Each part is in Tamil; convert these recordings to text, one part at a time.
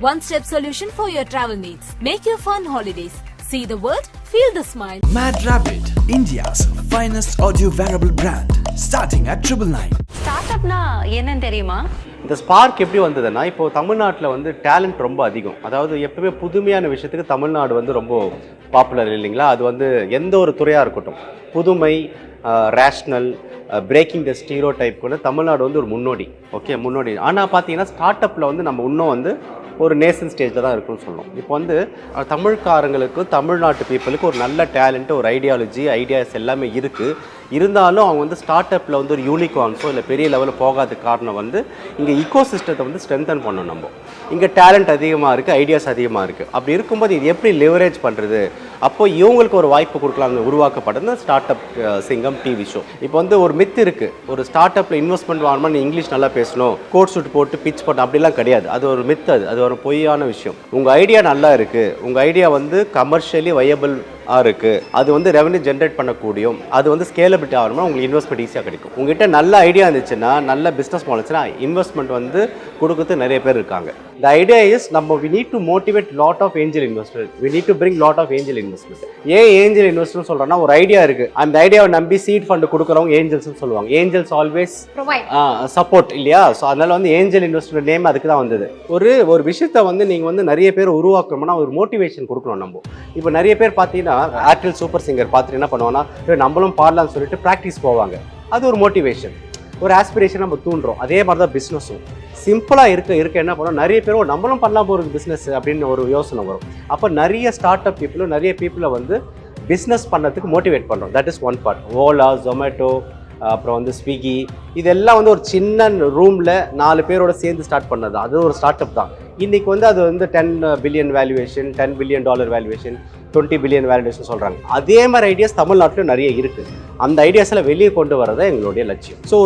one-step solution for your travel needs. Make your fun holidays. See the world, feel the smile. Mad Rabbit, India's finest audio wearable brand, starting at 999. ஸ்டார்ட்அப்னா என்னன்னு தெரியுமா? இந்த ஸ்பார்க் எப்படி வந்ததுன்னா, இப்போது தமிழ்நாட்டில் வந்து டேலண்ட் ரொம்ப அதிகம். அதாவது எப்பவுமே புதுமையான விஷயத்துக்கு தமிழ்நாடு வந்து ரொம்ப பாப்புலர் இல்லைங்களா? அது வந்து எந்த ஒரு துறையாக இருக்கட்டும், புதுமை, rational, breaking the stereo type கூட தமிழ்நாடு வந்து ஒரு முன்னோடி. முன்னோடி. ஆனால் பார்த்தீங்கன்னா ஸ்டார்ட் அப்பில் வந்து நம்ம இன்னும் வந்து ஒரு நேஷன் ஸ்டேஜில் தான் இருக்குன்னு சொல்லணும். இப்போ வந்து தமிழ்காரங்களுக்கு, தமிழ்நாட்டு பீப்புளுக்கு ஒரு நல்ல டேலண்ட்டு, ஒரு ஐடியாலஜி, ஐடியாஸ் எல்லாமே இருக்குது. இருந்தாலும் அவங்க வந்து ஸ்டார்ட் அப்பில் வந்து ஒரு யூனிகார்ன்ஸோ இல்லை பெரிய லெவலில் போகாத காரணம் வந்து இங்கே ஈகோ சிஸ்டத்தை வந்து ஸ்ட்ரென்தன் பண்ணணும். நம்ம இங்கே டேலண்ட் அதிகமாக இருக்குது, ஐடியாஸ் அதிகமாக இருக்குது. அப்படி இருக்கும்போது இது எப்படி லெவரேஜ் பண்ணுறது, அப்போது இவங்களுக்கு ஒரு வாய்ப்பு கொடுக்கலாம்னு உருவாக்கப்பட்டது ஸ்டார்ட் அப் சிங்கம் டிவி ஷோ. இப்போ வந்து ஒரு மித்து இருக்குது, ஒரு ஸ்டார்ட் அப்பில் இன்வெஸ்ட்மெண்ட் வாங்கணும்னு இங்கிலீஷ் நல்லா பேசணும், கோட் சூட் போட்டு பிச் போட்டு அப்படிலாம் கிடையாது. அது ஒரு மித்து, அது ஒரு பொய்யான விஷயம். உங்கள் ஐடியா நல்லா இருக்குது, உங்கள் ஐடியா வந்து கமர்ஷியலி வயபிள் இருக்குது, அது வந்து ரெவன்யூ ஜென்ரேட் பண்ணக்கூடியும், அது வந்து ஸ்கேலபிலிட்டி ஆகணும்னா உங்களுக்கு இன்வெஸ்ட்மெண்ட் ஈஸியாக கிடைக்கும். உங்கள்கிட்ட நல்ல ஐடியா இருந்துச்சுன்னா, நல்ல பிஸ்னஸ் மாடல் இருந்துச்சுன்னா, இன்வெஸ்ட்மெண்ட் வந்து கொடுக்குறது நிறைய பேர் இருக்காங்க. The idea is we need to motivate lot of angel investors. We need to bring lot of angel investment. ஏன் ஏஞ்சல் இன்வெஸ்டர்னு சொல்கிறேன்னா, ஒரு ஐடியா இருக்குது, அந்த ஐடியாவை நம்பி சீட் ஃபண்டு கொடுக்குறவங்க ஏஞ்சல்ஸ்னு சொல்லுவாங்க. ஏஞ்சல்ஸ் ஆல்வேஸ் சப்போர்ட் இல்லையா? ஸோ அதனால் வந்து ஏஞ்சல் இன்வெஸ்டர் நேம் அதுக்கு தான் வந்தது. ஒரு விஷயத்தை வந்து நீங்கள் வந்து நிறைய பேர் உருவாக்கணும்னா ஒரு மோட்டிவேஷன் கொடுக்கணும். நம்ம இப்போ நிறைய பேர் பார்த்தீங்கன்னா ஏர்டெல் சூப்பர் சிங்கர் பார்த்துட்டு என்ன பண்ணுவாங்கன்னா, நம்மளும் பாடலாம்னு சொல்லிட்டு ப்ராக்டிஸ் போவாங்க. அது ஒரு மோட்டிவேஷன், ஒரு ஆஸ்பிரேஷன் நம்ம தூண்டுறோம். அதே மாதிரி தான் பிஸ்னஸும் சிம்பிளாக இருக்க என்ன பண்ணோம், நிறைய பேரும் நம்மளும் பண்ணலாம் போகிறது பிஸ்னஸ் அப்படின்னு ஒரு யோசனை வரும். அப்போ நிறைய ஸ்டார்ட் அப் பீப்புளும் நிறைய பீப்புளை வந்து பிஸ்னஸ் பண்ணுறதுக்கு மோட்டிவேட் பண்ணுறோம். That is one part. Ola, Zomato, அப்புறம் வந்து ஸ்விக்கி, இதெல்லாம் வந்து ஒரு சின்ன ரூமில் 4 பேரோட சேர்ந்து ஸ்டார்ட் பண்ணது. அது ஒரு ஸ்டார்ட் அப் தான். இன்றைக்கி வந்து அது வந்து $10 billion valuation, $10 billion valuation, $20 billion valuation சொல்கிறாங்க. அதே மாதிரி ஐடியாஸ் தமிழ்நாட்டிலும் நிறைய இருக்குது. அந்த ஐடியாஸில் வெளியே கொண்டு வரது எங்களுடைய லட்சியம். ஸோ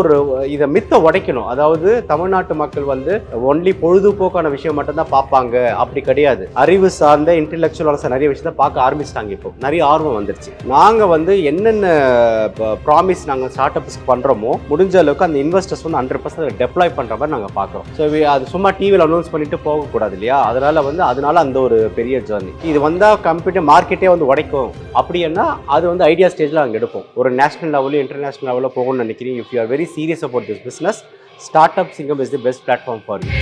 இதை மித்தை உடைக்கணும். அதாவது தமிழ்நாட்டு மக்கள் வந்து ஒன்லி பொழுதுபோக்கான விஷயம் மட்டும்தான் பார்ப்பாங்க, அப்படி கிடையாது. அறிவு சார்ந்த இன்டெலெக்சுவல் நிறைய விஷயத்தை பார்க்க ஆரம்பிச்சிட்டாங்க. இப்போ நிறைய ஆர்வம் வந்துருச்சு. நாங்கள் வந்து என்னென்ன ப்ராமிஸ் நாங்கள் ஸ்டார்ட் அப்ஸ்க்கு பண்ணுறோமோ, முடிஞ்ச அளவுக்கு அந்த இன்வெஸ்டர்ஸ் வந்து 100% டெப்ளாய் பண்ணுற மாதிரி நாங்கள் பார்க்குறோம். ஸோ அது சும்மா டிவியில் அனௌன்ஸ் பண்ணிட்டு போகக்கூடாது இல்லையா? அதனால அந்த ஒரு பெரிய ஜேர்னி. இது வந்தால் கம்ப்யூட்டர் மார்க்கெட்டே வந்து உடைக்கும் அப்படின்னா அது வந்து ஐடியா ஸ்டேஜில் நாங்கள் எடுப்போம். ஒரு நேஷனல் லெவலில், இன்டர்நேஷனல் லெவலில் போகணும்னு நினைக்கிறீங்க, if you are very serious about this business, startup Singam is the best platform for you.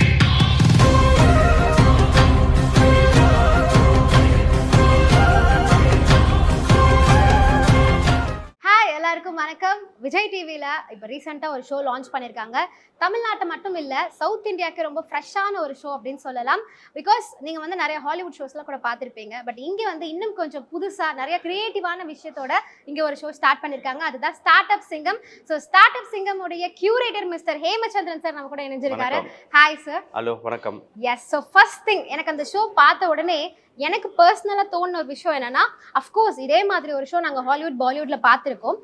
வணக்கம். விஜய் டிவியில் இப்போ ரீசெண்டாக ஒரு ஷோ லான்ச் பண்ணியிருக்காங்க. தமிழ்நாட்டை மட்டும் இல்லை, சவுத் இந்தியாவுக்கு ரொம்ப ஃப்ரெஷ்ஷான ஒரு ஷோ அப்படின்னு சொல்லலாம். பிகாஸ் நீங்கள் வந்து நிறைய ஹாலிவுட் ஷோஸ்லாம் கூட பார்த்துருப்பீங்க. பட் இங்கே வந்து இன்னும் கொஞ்சம் புதுசாக நிறைய கிரியேட்டிவான விஷயத்தோட இங்கே ஒரு ஷோ ஸ்டார்ட் பண்ணியிருக்காங்க. அதுதான் ஸ்டார்ட் அப் சிங்கம். ஸோ ஸ்டார்ட் அப் சிங்கம் உடைய கியூரேட்டர் மிஸ்டர் ஹேமச்சந்திரன் சார் நம்ம கூட இணைஞ்சிருக்காரு. Hi sir. ஹலோ, வணக்கம். எஸ். ஸோ ஃபர்ஸ்ட் திங், எனக்கு அந்த ஷோ பார்த்த உடனே எனக்கு பர்சனலாக தோணுன ஒரு விஷயம் என்னன்னா, அஃப்கோர்ஸ் இதே மாதிரி ஒரு ஷோ நாங்கள் ஹாலிவுட், பாலிவுட்ல பார்த்துருக்கோம்.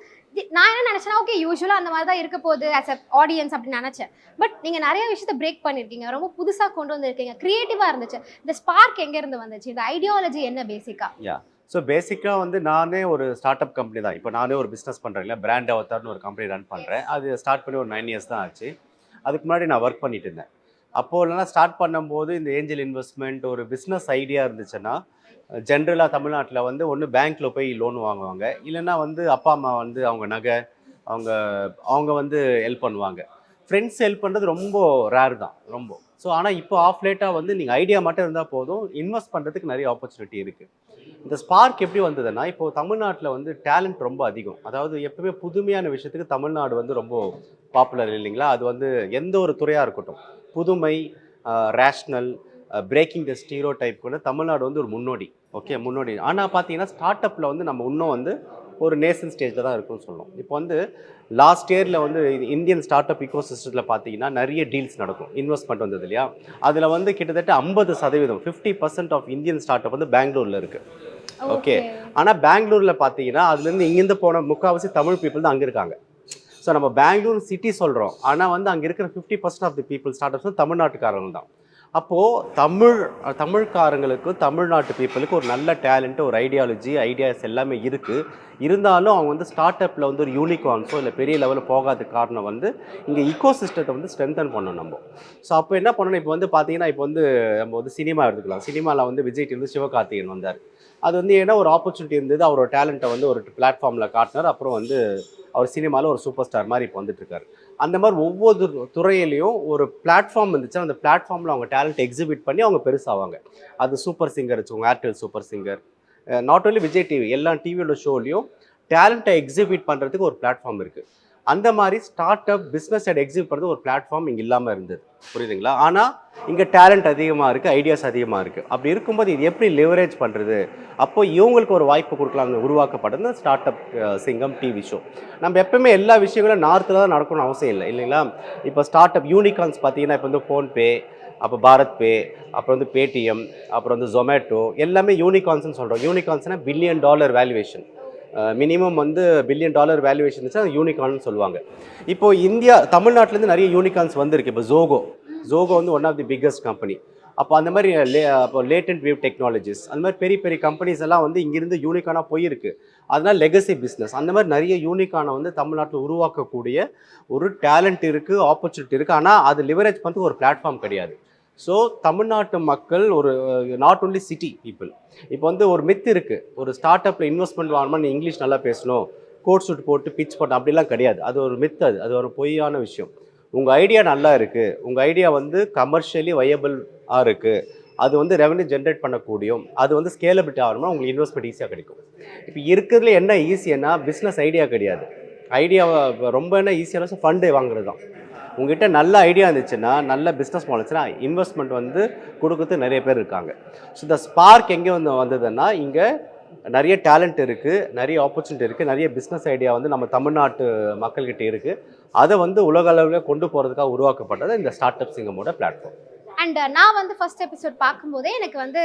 நான் என்ன நினைச்சேன்னா, ஓகே யூஸ்வலாக அந்த மாதிரி தான் இருக்க போகுது ஆஸ் அ ஆடியன்ஸ் அப்படின்னு நினச்சேன். பட் நீங்கள் நிறைய விஷயத்த பிரேக் பண்ணியிருக்கீங்க, ரொம்ப புதுசாக கொண்டு வந்திருக்கீங்க, க்ரியேட்டிவாக இருந்துச்சு. இந்த ஸ்பார்க் எங்கேருந்து வந்துச்சு? இந்த ஐடியாலஜி என்ன பேசிக்காக? ஸோ பேசிக்காக வந்து நானே ஒரு ஸ்டார்ட் அப் கம்பெனி தான். இப்போ நானே ஒரு பிஸ்னஸ் பண்ணுறேன் இல்லை, பிராண்ட் அவதார்னு ஒரு கம்பெனி ரன் பண்ணுறேன். அது ஸ்டார்ட் பண்ணி ஒரு 9 years தான் ஆச்சு. அதுக்கு முன்னாடி நான் ஒர்க் பண்ணிட்டு இருந்தேன். அப்போது இல்லைனா ஸ்டார்ட் பண்ணும்போது இந்த ஏஞ்சல் இன்வெஸ்ட்மெண்ட், ஒரு பிஸ்னஸ் ஐடியா இருந்துச்சுன்னா ஜென்ரலாக தமிழ்நாட்டில் வந்து ஒன்று பேங்க்கில் போய் லோன் வாங்குவாங்க, இல்லைன்னா வந்து அப்பா அம்மா வந்து அவங்க நகை அவங்க வந்து ஹெல்ப் பண்ணுவாங்க. ஃப்ரெண்ட்ஸ் ஹெல்ப் பண்ணுறது ரொம்ப ரேர் தான், ரொம்ப. ஸோ ஆனால் இப்போ ஆஃப் லேட்டாக வந்து நீங்கள் ஐடியா மட்டும் இருந்தால் போதும், இன்வெஸ்ட் பண்ணுறதுக்கு நிறைய ஆப்பர்ச்சுனிட்டி இருக்குது. இந்த ஸ்பார்க் எப்படி வந்ததுன்னா, இப்போது தமிழ்நாட்டில் வந்து டேலண்ட் ரொம்ப அதிகம். அதாவது எப்பவுமே புதுமையான விஷயத்துக்கு தமிழ்நாடு வந்து ரொம்ப பாப்புலர் இல்லைங்களா? அது வந்து எந்த ஒரு துறையாக இருக்கட்டும், புதுமை, rational, breaking the stereo type கூட தமிழ்நாடு வந்து ஒரு முன்னோடி. முன்னோடி. ஆனால் பார்த்தீங்கன்னா ஸ்டார்ட் அப்பில் வந்து நம்ம இன்னும் வந்து ஒரு நேஷன் ஸ்டேஜில் தான் இருக்குன்னு சொல்லணும். இப்போ வந்து லாஸ்ட் இயரில் வந்து இந்தியன் ஸ்டார்ட் அப் ஈகோ சிஸ்டத்தில் பார்த்தீங்கன்னா நிறைய டீல்ஸ் நடக்கும். இன்வெஸ்ட்மெண்ட் வந்தது இல்லையா? அதில் வந்து கிட்டத்தட்ட 50%, 50% ஆஃப் இந்தியன் ஸ்டார்ட் அப் வந்து பெங்களூரில் இருக்குது. ஆனால் பெங்களூரில் பார்த்தீங்கன்னா அதுலேருந்து இங்கேருந்து போன முக்கால்வாசி தமிழ் பீப்புள் தான் அங்கே இருக்காங்க. ஸோ நம்ம பெங்களூர் சிட்டி சொல்கிறோம், ஆனால் வந்து அங்கே இருக்கிற 50% of the people startups வந்து தமிழ்நாட்டுக்காரங்க தான். அப்போது தமிழ்காரங்களுக்கு தமிழ்நாட்டு பீப்புளுக்கு ஒரு நல்ல டேலண்ட்டு, ஒரு ஐடியாஸ் எல்லாமே இருக்குது. இருந்தாலும் அவங்க வந்து ஸ்டார்ட் அப்பில் வந்து ஒரு யூனிகார்ன்ஸோ இல்லை பெரிய லெவலில் போகாத காரணம் வந்து இங்கே ஈகோ சிஸ்டத்தை வந்து ஸ்ட்ரென்தன் பண்ணணும் நம்ம. ஸோ அப்போ என்ன பண்ணணும், இப்போ வந்து பார்த்தீங்கன்னா இப்போ வந்து நம்ம வந்து சினிமா எடுத்துக்கலாம். சினிமாவில் வந்து விஜய் டிவி சிவகார்த்திகேயன் வந்தார். அது வந்து ஏன்னா ஒரு ஆப்பர்ச்சுனிட்டி இருந்தது, அவரோட டேலண்ட்டை வந்து ஒரு பிளாட்ஃபார்மில் காட்டினார். அப்புறம் வந்து அவர் சினிமாவில் ஒரு சூப்பர் ஸ்டார் மாதிரி இப்போ வந்துட்டுருக்காரு. அந்த மாதிரி ஒவ்வொரு துறையிலையும் ஒரு பிளாட்ஃபார்ம் இருந்துச்சுன்னா அந்த பிளாட்ஃபார்மில் அவங்க டேலண்ட் எக்ஸிபிட் பண்ணி அவங்க பெருசாவாங்க. அது சூப்பர் சிங்கர் வச்சுக்கோங்க, Airtel super singer, not only Vijay TV, எல்லா டிவியோட ஷோலையும் டேலண்ட்டை எக்ஸிபிட் பண்ணுறதுக்கு ஒரு பிளாட்ஃபார்ம் இருக்குது. அந்த மாதிரி start up business side exhibit பண்ணுறது ஒரு பிளாட்ஃபார்ம் இங்கே இல்லாமல் இருந்தது, புரியுதுங்களா? ஆனால் இங்கே டேலண்ட் அதிகமாக இருக்குது, ஐடியாஸ் அதிகமாக இருக்குது. அப்படி இருக்கும்போது இது எப்படி லிவரேஜ் பண்ணுறது? அப்போது இவங்களுக்கு ஒரு வாய்ப்பு கொடுக்கலாம்னு உருவாக்கப்பட்டது ஸ்டார்ட் அப் சிங்கம் டிவி ஷோ. நம்ம எப்பவுமே எல்லா விஷயங்களும் நார்த்தில் தான் நடக்கணும்னு அவசியம் இல்லை, இல்லைங்களா? இப்போ ஸ்டார்ட் அப் யூனிகார்ன்ஸ் பார்த்தீங்கன்னா இப்போ வந்து ஃபோன்பே, அப்போ பாரத் பே, அப்புறம் வந்து பேடிஎம், அப்புறம் வந்து ஜொமேட்டோ, எல்லாமே யூனிகார்ன்ஸ்னு சொல்கிறோம். யூனிகார்ன்ஸ்னால் $1 பில்லியன் வேல்யூவேஷன், மினிமம் வந்து $1 பில்லியன் வேல்யூவேஷன் இருந்துச்சு, அது யூனிகார்ன்னு சொல்லுவாங்க. இப்போது தமிழ்நாட்டிலேருந்து நிறைய யூனிகார்ன்ஸ் வந்திருக்கு. இப்போ ஜோகோ வந்து one of the biggest company. அப்போ அந்த மாதிரி அப்போ லேட்டன்ட் வேவ் டெக்னாலஜிஸ், அந்த மாதிரி பெரிய பெரிய கம்பெனிஸ் எல்லாம் வந்து இங்கிருந்து யூனிகானாக போயிருக்கு. அதனால் லெகசி பிஸ்னஸ், அந்த மாதிரி நிறைய யூனிகானை வந்து தமிழ்நாட்டில் உருவாக்கக்கூடிய ஒரு டேலண்ட் இருக்குது, ஆப்பர்ச்சுனிட்டி இருக்குது. ஆனால் அது லிவரேஜ் பண்ணுறதுக்கு ஒரு பிளாட்ஃபார்ம் கிடையாது. ஸோ தமிழ்நாட்டு மக்கள் ஒரு நாட் ஒன்லி சிட்டி பீப்புள், இப்போ வந்து ஒரு மித் இருக்குது, ஒரு ஸ்டார்ட் அப்பில் இன்வெஸ்ட்மெண்ட் வாங்கணும்னு இங்கிலீஷ் நல்லா பேசணும், கோட் சூட் போட்டு பிச் போட்டு அப்படிலாம் கிடையாது. அது ஒரு மித், அது ஒரு பொய்யான விஷயம். உங்கள் ஐடியா நல்லா இருக்குது, உங்கள் ஐடியா வந்து கமர்ஷியலி வயபிளாக இருக்குது, அது வந்து ரெவன்யூ ஜென்ரேட் பண்ணக்கூடியும், அது வந்து ஸ்கேலபிலிட்டி ஆகணும்னா உங்களுக்கு இன்வெஸ்ட்மெண்ட் ஈஸியாக கிடைக்கும். இப்போ இருக்கிறதுல என்ன ஈஸியானா பிஸ்னஸ் ஐடியா கிடையாது. ஐடியாவை ரொம்ப என்ன ஈஸியான ஃபண்டு வாங்குறது தான். உங்கள்கிட்ட நல்ல ஐடியா இருந்துச்சுன்னா, நல்ல பிஸ்னஸ் மாடல்ஸ்னா இன்வெஸ்ட்மெண்ட் வந்து கொடுக்குறது நிறைய பேர் இருக்காங்க. ஸோ இந்த ஸ்பார்க் எங்கே வந்ததுன்னா, இங்கே நிறைய டேலண்ட் இருக்குது, நிறைய ஆப்பர்ச்சுனிட்டி இருக்குது, நிறைய பிஸ்னஸ் ஐடியா வந்து நம்ம தமிழ்நாட்டு மக்கள்கிட்ட இருக்குது. அதை வந்து உலக அளவில் கொண்டு போகிறதுக்காக உருவாக்கப்பட்டது இந்த ஸ்டார்ட் அப் சிங்கமோட பிளாட்ஃபார்ம். அண்ட் நான் வந்து ஃபர்ஸ்ட் எபிசோட் பார்க்கும்போதே எனக்கு வந்து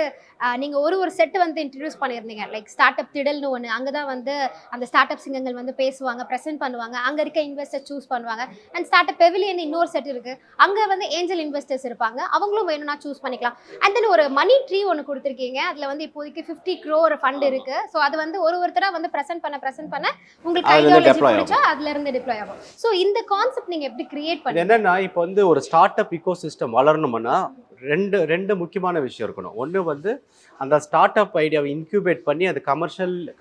நீங்கள் ஒரு செட்டு வந்து இன்ட்ரடியூஸ் பண்ணியிருந்தீங்க, லைக் ஸ்டார்ட் அப் திடல்னு ஒன்று. அங்கே தான் வந்து அந்த ஸ்டார்ட் அப் சிங்கங்கள் வந்து பேசுவாங்க, ப்ரெசென்ட் பண்ணுவாங்க, அங்கே இருக்க இன்வெஸ்டர் சூஸ் பண்ணுவாங்க. அண்ட் ஸ்டார்ட் அப் பெவிலியன் இன்னொரு செட் இருக்குது, அங்கே வந்து ஏஞ்சல் இன்வெஸ்டர்ஸ் இருப்பாங்க, அவங்களும் வேணும்னா சூஸ் பண்ணிக்கலாம். அண்ட் தென் ஒரு மணி ட்ரீ ஒன்று கொடுத்துருக்கீங்க, அதில் வந்து இப்போதைக்கு 50 crore ஃபண்ட் இருக்குது. ஸோ அது வந்து ஒருத்தராக வந்து ப்ரெசென்ட் பண்ண உங்களுக்கு ஐடியாலஜி பிடிச்சா அதுலேருந்து டிப்ளாய் ஆகும். ஸோ இந்த கான்செப்ட் நீங்கள் எப்படி கிரியேட் பண்ணி என்னன்னா, இப்போ வந்து ஒரு ஸ்டார்ட் அப் இக்கோ சிஸ்டம் வளரணும்னா ரெண்டு முக்கியமான விஷயம் இருக்கணும். ஒன்று வந்து அந்த ஸ்டார்ட் அப் ஐடியாவை இன்க்யூபேட் பண்ணி அது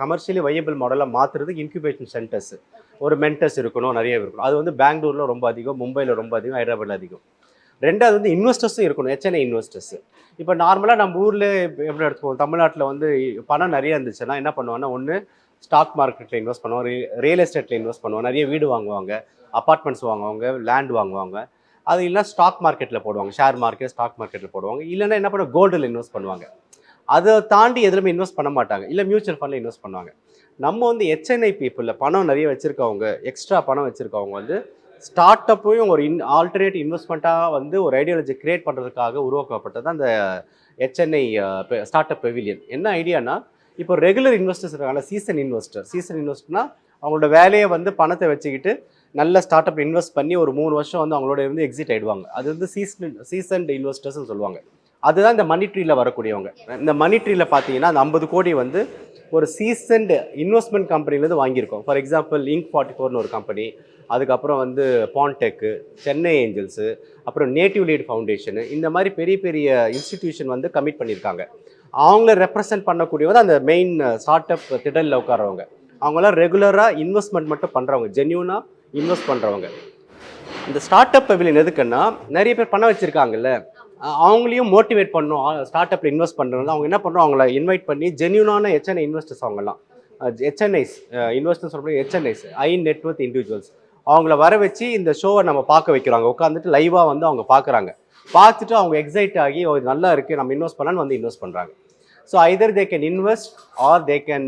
கமர்ஷியலி வயபிள் மாடலாக மாற்றுறதுக்கு இன்க்யூபேஷன் சென்டர்ஸ், ஒரு மென்டர்ஸ் இருக்கணும், நிறைய இருக்கணும். அது வந்து பெங்களூரில் ரொம்ப அதிகம், மும்பையில் ரொம்ப அதிகம், ஹைதராபாத்தில் அதிகம். ரெண்டாவது வந்து இன்வெஸ்டர்ஸும் இருக்கணும், HNI இன்வெஸ்டர்ஸ். இப்போ நார்மலாக நம்ம ஊரில் எப்படி எடுத்துப்போம், தமிழ்நாட்டில் வந்து பணம் நிறைய இருந்துச்சுன்னா என்ன பண்ணுவாங்கன்னா, ஒன்று ஸ்டாக் மார்க்கெட்டில் இன்வெஸ்ட் பண்ணுவாங்க, ரியல் எஸ்டேட்டில் இன்வெஸ்ட் பண்ணுவாங்க, நிறைய வீடு வாங்குவாங்க, அப்பார்ட்மெண்ட்ஸ் வாங்குவாங்க, லேண்ட் வாங்குவாங்க. அது இல்லைனா ஸ்டாக் மார்க்கெட்டில் போடுவாங்க, ஷேர் மார்க்கெட் ஸ்டாக் மார்க்கெட்டில் போடுவாங்க. இல்லைன்னா என்ன பண்ணுவாங்க, கோல்டில் இன்வெஸ்ட் பண்ணுவாங்க. அதை தாண்டி எதுலையுமே இன்வெஸ்ட் பண்ண மாட்டாங்க, இல்லை மியூச்சுவல் ஃபண்டில் இன்வெஸ்ட் பண்ணுவாங்க. நம்ம வந்து HNI பீப்புளில் பணம் நிறைய வச்சுருக்கவங்க, எக்ஸ்ட்ரா பணம் வச்சுருக்கவங்க வந்து ஸ்டார்ட் அப்பையும் ஒரு ஆல்டர்னேட் இன்வெஸ்ட்மெண்ட்டாக வந்து ஒரு ஐடியாலஜி கிரியேட் பண்ணுறதுக்காக உருவாக்கப்பட்டது அந்த HNI ஸ்டார்ட் அப் பெவிலியன். என்ன ஐடியானா, இப்போ ரெகுலர் இன்வெஸ்டர்ஸ் இருக்காங்க, சீசன் இன்வெஸ்டர்னா அவங்களோட வேலையை வந்து பணத்தை வச்சுக்கிட்டு நல்ல ஸ்டார்ட் அப் இன்வெஸ்ட் பண்ணி ஒரு 3 வருஷம் வந்து அவங்களோட இருந்து எக்ஸிட் ஆகிடுவாங்க. அது வந்து சீசன்ட் இன்வெஸ்டர்ஸ்னு சொல்லுவாங்க. அதுதான் இந்த மணி ட்ரீல வரக்கூடியவங்க. இந்த மணி ட்ரீல பார்த்தீங்கன்னா அந்த 50 கோடி வந்து ஒரு சீசன்ட் இன்வெஸ்ட்மெண்ட் கம்பெனிலேருந்து வாங்கியிருக்கோம். ஃபார் எக்ஸாம்பிள் Inc44னு ஒரு கம்பெனி, அதுக்கப்புறம் வந்து பான்டெக்கு, சென்னை ஏஞ்சல்ஸு, அப்புறம் நேட்டிவ் லீட் ஃபவுண்டேஷனு, இந்த மாதிரி பெரிய பெரிய இன்ஸ்டிடியூஷன் வந்து கமிட் பண்ணியிருக்காங்க. அவங்கள ரெப்ரசன்ட் பண்ணக்கூடியவங்க அந்த மெயின் ஸ்டார்ட் அப் திடலில் உட்காரவங்க. அவங்களாம் ரெகுலராக இன்வெஸ்ட்மெண்ட் மட்டும் பண்ணுறவங்க, ஜென்யூனாக இன்வெஸ்ட் பண்ணுறவங்க. இந்த ஸ்டார்ட் அப் பெவிலியன் எதுக்குன்னா, நிறைய பேர் பணம் வச்சுருக்காங்கல்ல, அவங்களையும் மோட்டிவேட் பண்ணணும். ஸ்டார்ட் அப்பில் இன்வெஸ்ட் பண்ணுறது அவங்க என்ன பண்ணுறோம், அவங்கள இன்வைட் பண்ணி ஜென்யூனான HNI இன்வெஸ்டர்ஸ், அவங்கலாம் HNIs இன்வெஸ்டர்ஸ் சொல்கிறது HNIs, ஹை நெட்வொர்த் இண்டிவிஜுவல்ஸ், அவங்கள வர வச்சு இந்த ஷோவை நம்ம பார்க்க வைக்கிறாங்க. உட்காந்துட்டு லைவாக வந்து அவங்க பார்க்குறாங்க. பார்த்துட்டு அவங்க எக்ஸைட் ஆகி நல்லா இருக்குது நம்ம இன்வெஸ்ட் பண்ணலான்னு வந்து இன்வெஸ்ட் பண்ணுறாங்க. So either they can invest or they can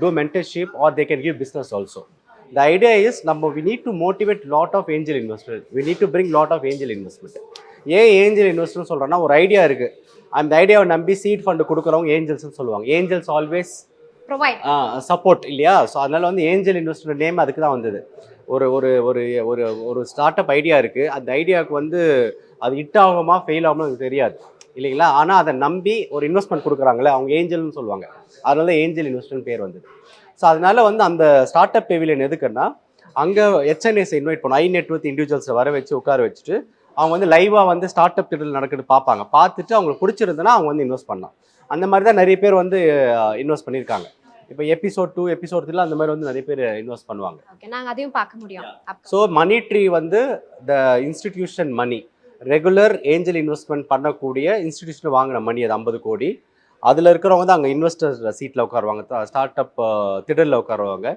do mentorship or they can give business also. The idea is we need to motivate lot of angel investors. We need to bring lot of angel investment. ஏன் ஏஞ்சல் இன்வெஸ்டர்னு சொல்கிறேன்னா, ஒரு ஐடியா இருக்குது, அந்த ஐடியாவை நம்பி சீட் ஃபண்டு கொடுக்குறவங்க ஏஞ்சல்ஸ்னு சொல்லுவாங்க. ஏஞ்சல்ஸ் ஆல்வேஸ் ப்ரொவைட் சப்போர்ட் இல்லையா? ஸோ அதனால் வந்து ஏஞ்சல் இன்வெஸ்டர் நேம் அதுக்கு தான் வந்தது. ஒரு ஒரு ஒரு ஒரு ஒரு ஸ்டார்ட் அப் ஐடியா இருக்குது, அந்த ஐடியாவுக்கு வந்து அது ஹிட் ஆகுமா ஃபெயில் ஆகுமா எனக்கு தெரியாது இல்லைங்களா. ஆனால் அதை நம்பி ஒரு இன்வெஸ்ட்மெண்ட் கொடுக்குறாங்களே அவங்க ஏஞ்சல்னு சொல்லுவாங்க, அதனால தான் ஏஞ்சல் இன்வெஸ்ட்மெண்ட் பேர் வந்தது. ஸோ அதனால வந்து அந்த ஸ்டார்ட் அப் பெவிலியன் எதுக்குன்னா அங்கே HNIs இன்வைட் பண்ணும், ஹை நெட் ஒர்த் இண்டிவிஜுவல்ஸை வர வச்சு உட்கார வச்சுட்டு அவங்க வந்து லைவாக வந்து ஸ்டார்ட் அப் திட்டத்தில் நடக்குது பார்ப்பாங்க. பார்த்துட்டு அவங்களுக்கு பிடிச்சிருந்ததுன்னா அவங்க வந்து இன்வெஸ்ட் பண்ணலாம். அந்த மாதிரி தான் நிறைய பேர் வந்து இன்வெஸ்ட் பண்ணியிருக்காங்க. இப்போ எபிசோட் 2 எபிசோட் 3 அந்த மாதிரி வந்து நிறைய பேர் இன்வெஸ்ட் பண்ணுவாங்க. ஓகே, நாங்க அதையும் பார்க்க முடியும். ஸோ மணி ட்ரீ வந்து the institution money, regular angel investment பண்ணக்கூடிய இன்ஸ்டிடியூஷன் வாங்கின மணி, அது 50 கோடி. அதில் இருக்கிறவங்க தான் அங்கே இன்வெஸ்டர் சீட்டில் உட்காருவாங்க, ஸ்டார்ட் அப் திடலில் உட்காருவாங்க.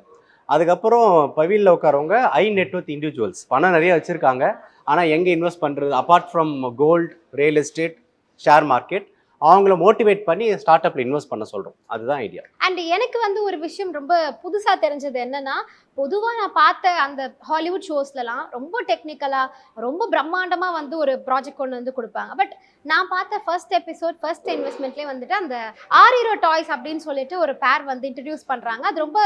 அதுக்கப்புறம் பவிலில் உட்காரவங்க ஹை நெட்வொர்த் இண்டிவிஜுவல்ஸ், பணம் நிறைய வச்சுருக்காங்க, ஆனால் எங்கே இன்வெஸ்ட் பண்ணுறது, apart from gold, real estate, share market, அவங்கள மோட்டிவேட் பண்ணி ஸ்டார்ட் அப்பில் இன்வெஸ்ட் பண்ண சொல்கிறோம். அதுதான் ஐடியா. அண்ட் எனக்கு வந்து ஒரு விஷயம் ரொம்ப புதுசாக தெரிஞ்சது என்னன்னா, பொதுவாக நான் பார்த்த அந்த ஹாலிவுட் ஷோஸ்லலாம் ரொம்ப டெக்னிக்கலாக ரொம்ப பிரம்மாண்டமாக வந்து ஒரு ப்ராஜெக்ட் கொண்டு வந்து கொடுப்பாங்க. பட் நான் பார்த்த ஃபர்ஸ்ட் எபிசோட் ஃபர்ஸ்ட் இன்வெஸ்ட்மெண்ட்லேயே வந்துட்டு அந்த ஆரிரோ டாய்ஸ் அப்படின்னு சொல்லிட்டு ஒரு பேர் வந்து இன்ட்ரடியூஸ் பண்ணுறாங்க. அது ரொம்ப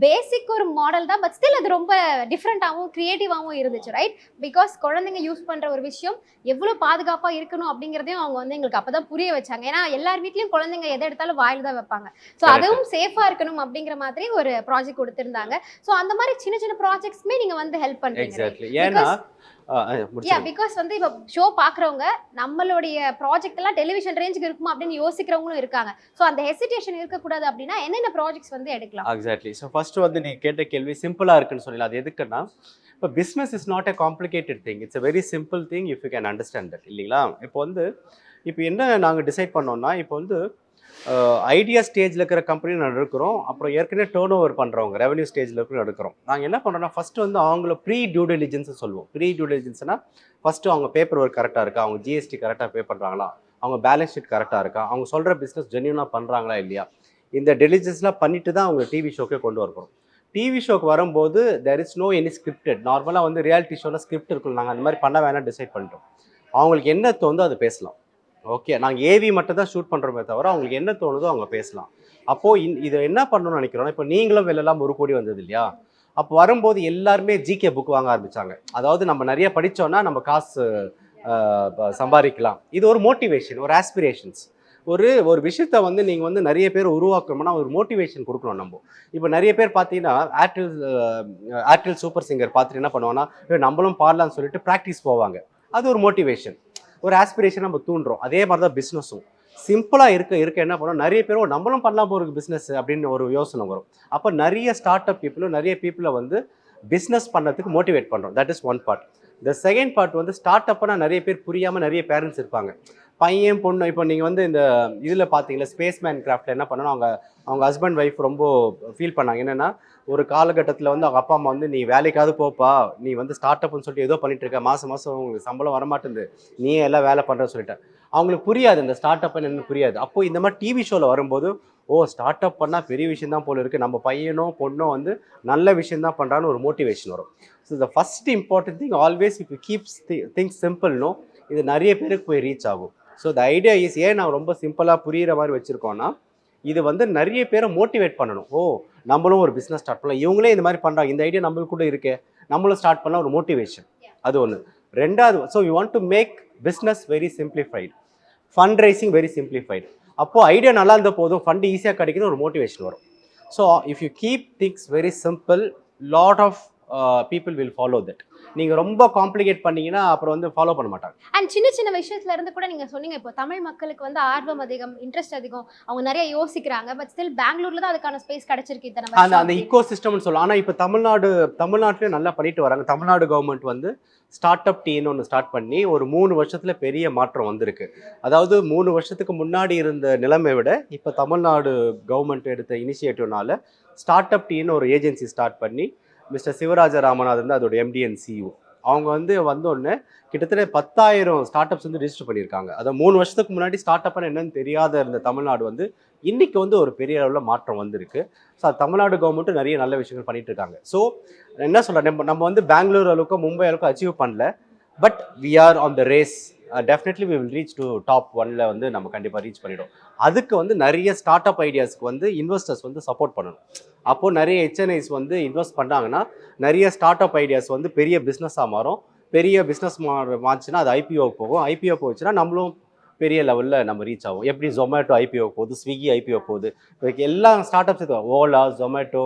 பேசிக் ஒரு மாடல் தான், பட் ஸ்டில் அது ரொம்ப டிஃப்ரெண்ட்டாகவும் க்ரியேட்டிவாகவும் இருந்துச்சு, ரைட்? பிகாஸ் குழந்தைங்க யூஸ் பண்ணுற ஒரு விஷயம் எவ்வளோ பாதுகாப்பாக இருக்கணும் அப்படிங்கிறதையும் அவங்க வந்து எங்களுக்கு அப்போ தான் புரிய வச்சாங்க. ஏன்னா எல்லார் வீட்லேயும் குழந்தைங்க எதை எடுத்தாலும் வாயில் தான் வைப்பாங்க. ஸோ அதுவும் சேஃபாக இருக்கணும் அப்படிங்கிற மாதிரி ஒரு ப்ராஜெக்ட் கொடுத்துருந்தாங்க. ஸோ அந்த மாதிரி சின்ன சின்ன ப்ராஜெக்ட்ஸ்மே நீங்கள் வந்து ஹெல்ப் பண்ணுறீங்க. எக்ஸாக்ட்லி. ஏன்னா பிகாஸ் வந்து இப்போ ஷோ பார்க்குறவங்க நம்மளுடைய ப்ராஜெக்ட் எல்லாம் டெலிவிஷன் ரேஞ்சுக்கு இருக்குமா அப்படின்னு யோசிக்கிறவங்களும் இருக்காங்க. ஸோ அந்த ஹெசிடேஷன் இருக்கக்கூடாது அப்படின்னா என்னென்ன ப்ராஜெக்ட்ஸ் வந்து எடுக்கலாம்? எக்ஸாக்ட்லி. ஸோ ஃபர்ஸ்ட் வந்து நீ கேட்ட கேள்வி சிம்பிளாக இருக்குன்னு சொல்லலாம். அது எதுக்குன்னா, இப்போ business is not a complicated thing, it's a very simple thing if you can understand that, இல்லைங்களா? இப்போ என்ன நாங்கள் டிசைட் பண்ணோம்னா, இப்போ வந்து ஐடியா ஸ்டேஜில் இருக்கிற கம்பெனி நான் இருக்கிறோம், அப்புறம் ஏற்கனவே டேர்ன் ஓவர் பண்ணுறவங்க ரெவன்யூ ஸ்டேஜில் இருக்கிற எடுக்கிறோம். நாங்கள் என்ன பண்ணுறோம்னா, ஃபஸ்ட்டு வந்து அவங்கள ப்ரீ டியூ டெலிஜென்ஸ் சொல்லுவோம். ப்ரீ டியூ டெலிஜென்ஸ்னா ஃபஸ்ட்டு அவங்க பேப்பர் ஒர்க் கரெக்டாக இருக்கா, அவங்க ஜிஎஸ்டி கரெக்டாக பே பண்ணுறாங்களா, அவங்க பேலன்ஸ் ஷீட் கரெக்டாக இருக்கா, அவங்க சொல்கிற பிஸ்னஸ் ஜென்யூனாக பண்ணுறாங்களா இல்லையா, இந்த டெலிஜென்ஸ்லாம் பண்ணிட்டு தான் அவங்க டிவி ஷோக்கே கொண்டு வரப்போம். டிவி ஷோக்கு வரும்போது there is no any scripted. நார்மலாக வந்து ரியாலிட்டி ஷோவில் ஸ்கிரிப்ட் இருக்கும், நாங்கள் அந்த மாதிரி பண்ண வேணாம் டிசைட் பண்ணிட்டோம். அவங்களுக்கு என்ன தோணுதோ அது பேசலாம். ஓகே, நாங்கள் ஏவி மட்டும் தான் ஷூட் பண்ணுறோமே தவிர அவங்களுக்கு என்ன தோணுதோ அவங்க பேசலாம். அப்போது இதை என்ன பண்ணணும்னு நினைக்கிறோன்னா, இப்போ நீங்களும் வெளிலலாம் 1 கோடி வந்தது இல்லையா, அப்போ வரும்போது எல்லாருமே ஜிகே புக் வாங்க ஆரம்பித்தாங்க. அதாவது நம்ம நிறைய படித்தோன்னா நம்ம காசு சம்பாதிக்கலாம். இது ஒரு மோட்டிவேஷன், ஒரு ஆஸ்பிரேஷன்ஸ். ஒரு விஷயத்த வந்து நீங்கள் வந்து நிறைய பேர் உருவாக்கணும்னா ஒரு மோட்டிவேஷன் கொடுக்கணும். நம்ம இப்போ நிறைய பேர் பார்த்தீங்கன்னா ஏர்டெல் சூப்பர் சிங்கர் பார்த்துட்டு என்ன பண்ணுவாங்கன்னா, நம்மளும் பாடலான்னு சொல்லிட்டு ப்ராக்டிஸ் போவாங்க. அது ஒரு மோட்டிவேஷன், ஒரு ஆஸ்பிரேஷன் நம்ம தூண்டுறோம். அதே மாதிரி தான் பிஸ்னஸும் சிம்பிளாக இருக்க என்ன பண்ணோம், நிறைய பேரும் நம்மளும் பண்ணலாம் போகிற பிஸ்னஸ் அப்படின்னு ஒரு யோசனை வரும். அப்போ நிறைய ஸ்டார்ட் அப் பீப்புளும் நிறைய பீப்புளை வந்து பிஸ்னஸ் பண்ணுறதுக்கு மோட்டிவேட் பண்ணுறோம். That is one part. The second part வந்து ஸ்டார்ட் அப்னா நிறைய பேர் புரியாமல் நிறைய பேரண்ட்ஸ் இருப்பாங்க. பையன் பொண்ணு, இப்போ நீங்கள் வந்து இந்த இதில் பார்த்தீங்களா ஸ்பேஸ்மேன் கிராஃப்டில் என்ன பண்ணணும், அவங்க ஹஸ்பண்ட் ஒய்ஃப் ரொம்ப ஃபீல் பண்ணாங்க. என்னென்னா, ஒரு காலகட்டத்தில் வந்து அவங்க அப்பா அம்மா வந்து நீ வேலைக்காவது போப்பா, நீ வந்து ஸ்டார்ட் அப்னு சொல்லிட்டு ஏதோ பண்ணிட்டு இருக்க, மாதம் உங்களுக்கு சம்பளம் வரமாட்டேங்குது, நீ எல்லாம் வேலை பண்ணுறன்னு சொல்லிட்டேன். அவங்களுக்கு புரியாது இந்த ஸ்டார்ட் அப்னு என்ன புரியாது. அப்போது இந்த மாதிரி டிவி ஷோவில் வரும்போது, ஸ்டார்ட் அப் பண்ணால் பெரிய விஷயம் தான் போல இருக்குது, நம்ம பையனோ பொண்ணோ வந்து நல்ல விஷயம் தான் பண்ணுறான்னு ஒரு மோட்டிவேஷன் வரும். So the first important thing always if you keeps things சிம்பிள்னோ இது நிறைய பேருக்கு போய் ரீச் ஆகும். ஸோ த ஐடியா இஸ், ஏன் நான் ரொம்ப சிம்பிளாக புரிகிற மாதிரி வச்சுருக்கோன்னா, இது வந்து நிறைய பேரை மோட்டிவேட் பண்ணணும். நம்மளும் ஒரு பிஸ்னஸ் ஸ்டார்ட் பண்ணலாம், இவங்களே இந்த மாதிரி பண்ணுறாங்க, இந்த ஐடியா நம்மளுக்கு கூட இருக்கே, நம்மளும் ஸ்டார்ட் பண்ணலாம், ஒரு மோட்டிவேஷன். அது ஒன்று. ரெண்டாவது, so you want to make business very simplified, fund raising very simplified. அப்போது ஐடியா நல்லா இருந்த போதும் ஃபண்ட் ஈஸியாக கிடைக்குது, ஒரு மோட்டிவேஷன் வரும். So if you keep things very simple, lot of people will follow that. நீங்க ரொம்ப காம்ப்ளிகேட் பண்ணீங்கன்னா அப்புறம் வந்து ஃபாலோ பண்ண மாட்டாங்க. அண்ட் சின்ன சின்ன விஷயத்துல இருந்து கூட நீங்க சொன்னீங்க, இப்போ தமிழ் மக்களுக்கு வந்து ஆர்வம் அதிகம், இன்ட்ரெஸ்ட் அதிகம், அவங்க நிறைய யோசிக்கிறாங்க. பட் ஸ்டில் பெங்களூர்ல தான் அதுக்கான ஸ்பேஸ் கிடைச்சிருக்கு இத்தனை அந்த ஈகோ சிஸ்டம்னு சொல்லலாம். ஆனால் இப்போ தமிழ்நாட்டிலே நல்லா பண்ணிட்டு வராங்க. தமிழ்நாடு கவர்மெண்ட் வந்து ஸ்டார்ட் அப் டீன்னு ஒன்று ஸ்டார்ட் பண்ணி ஒரு 3 வருஷத்துல பெரிய மாற்றம் வந்திருக்கு. அதாவது 3 வருஷத்துக்கு முன்னாடி இருந்த நிலைமை விட இப்போ தமிழ்நாடு கவர்மெண்ட் எடுத்த இனிஷியேட்டிவ்னால ஸ்டார்ட் அப் டீன்னு ஒரு ஏஜென்சி ஸ்டார்ட் பண்ணி மிஸ்டர் சிவராஜ ராமநாதன் தான் அதோட MD and CEO. அவங்க வந்து வந்தோடனே கிட்டத்தட்ட 10,000 ஸ்டார்ட் அப்ஸ் வந்து ரிஜிஸ்டர் பண்ணியிருக்காங்க. அதை 3 வருஷத்துக்கு முன்னாடி ஸ்டார்ட் அப்னு என்னன்னு தெரியாத இருந்த தமிழ்நாடு வந்து இன்னைக்கு வந்து ஒரு பெரிய அளவில் மாற்றம் வந்திருக்கு. ஸோ தமிழ்நாடு கவர்மெண்ட்டும் நிறைய நல்ல விஷயங்கள் பண்ணிட்டு இருக்காங்க. ஸோ என்ன சொல்கிறேன், நம்ம வந்து பெங்களூர் அளவுக்கு மும்பை அளவுக்கு அச்சீவ் பண்ணல, but we are on the race. Definitely we will reach to top 1ல வந்து நம்ம கண்டிப்பாக ரீச் பண்ணிடும். அதுக்கு வந்து நிறைய ஸ்டார்ட் அப் ஐடியாஸ்க்கு வந்து இன்வெஸ்டர்ஸ் வந்து சப்போர்ட் பண்ணணும். அப்போது நிறைய ஹெச்என்ஐஸ் வந்து இன்வெஸ்ட் பண்ணாங்கன்னா நிறைய ஸ்டார்ட் அப் ஐடியாஸ் வந்து பெரிய பிஸ்னஸாக மாறும். பெரிய பிஸ்னஸ் மாறுச்சுன்னா அது ஐபிஓ போகும். ஐபிஓ போச்சுன்னா நம்மளும் பெரிய லெவலில் நம்ம ரீச் ஆகும். எப்படி ஜொமேட்டோ ஐபிஓ போகுது, ஸ்விக்கி ஐபிஓ போகுது, இப்போ எல்லா ஸ்டார்ட் அப்ஸ் ஓலா, ஜொமேட்டோ,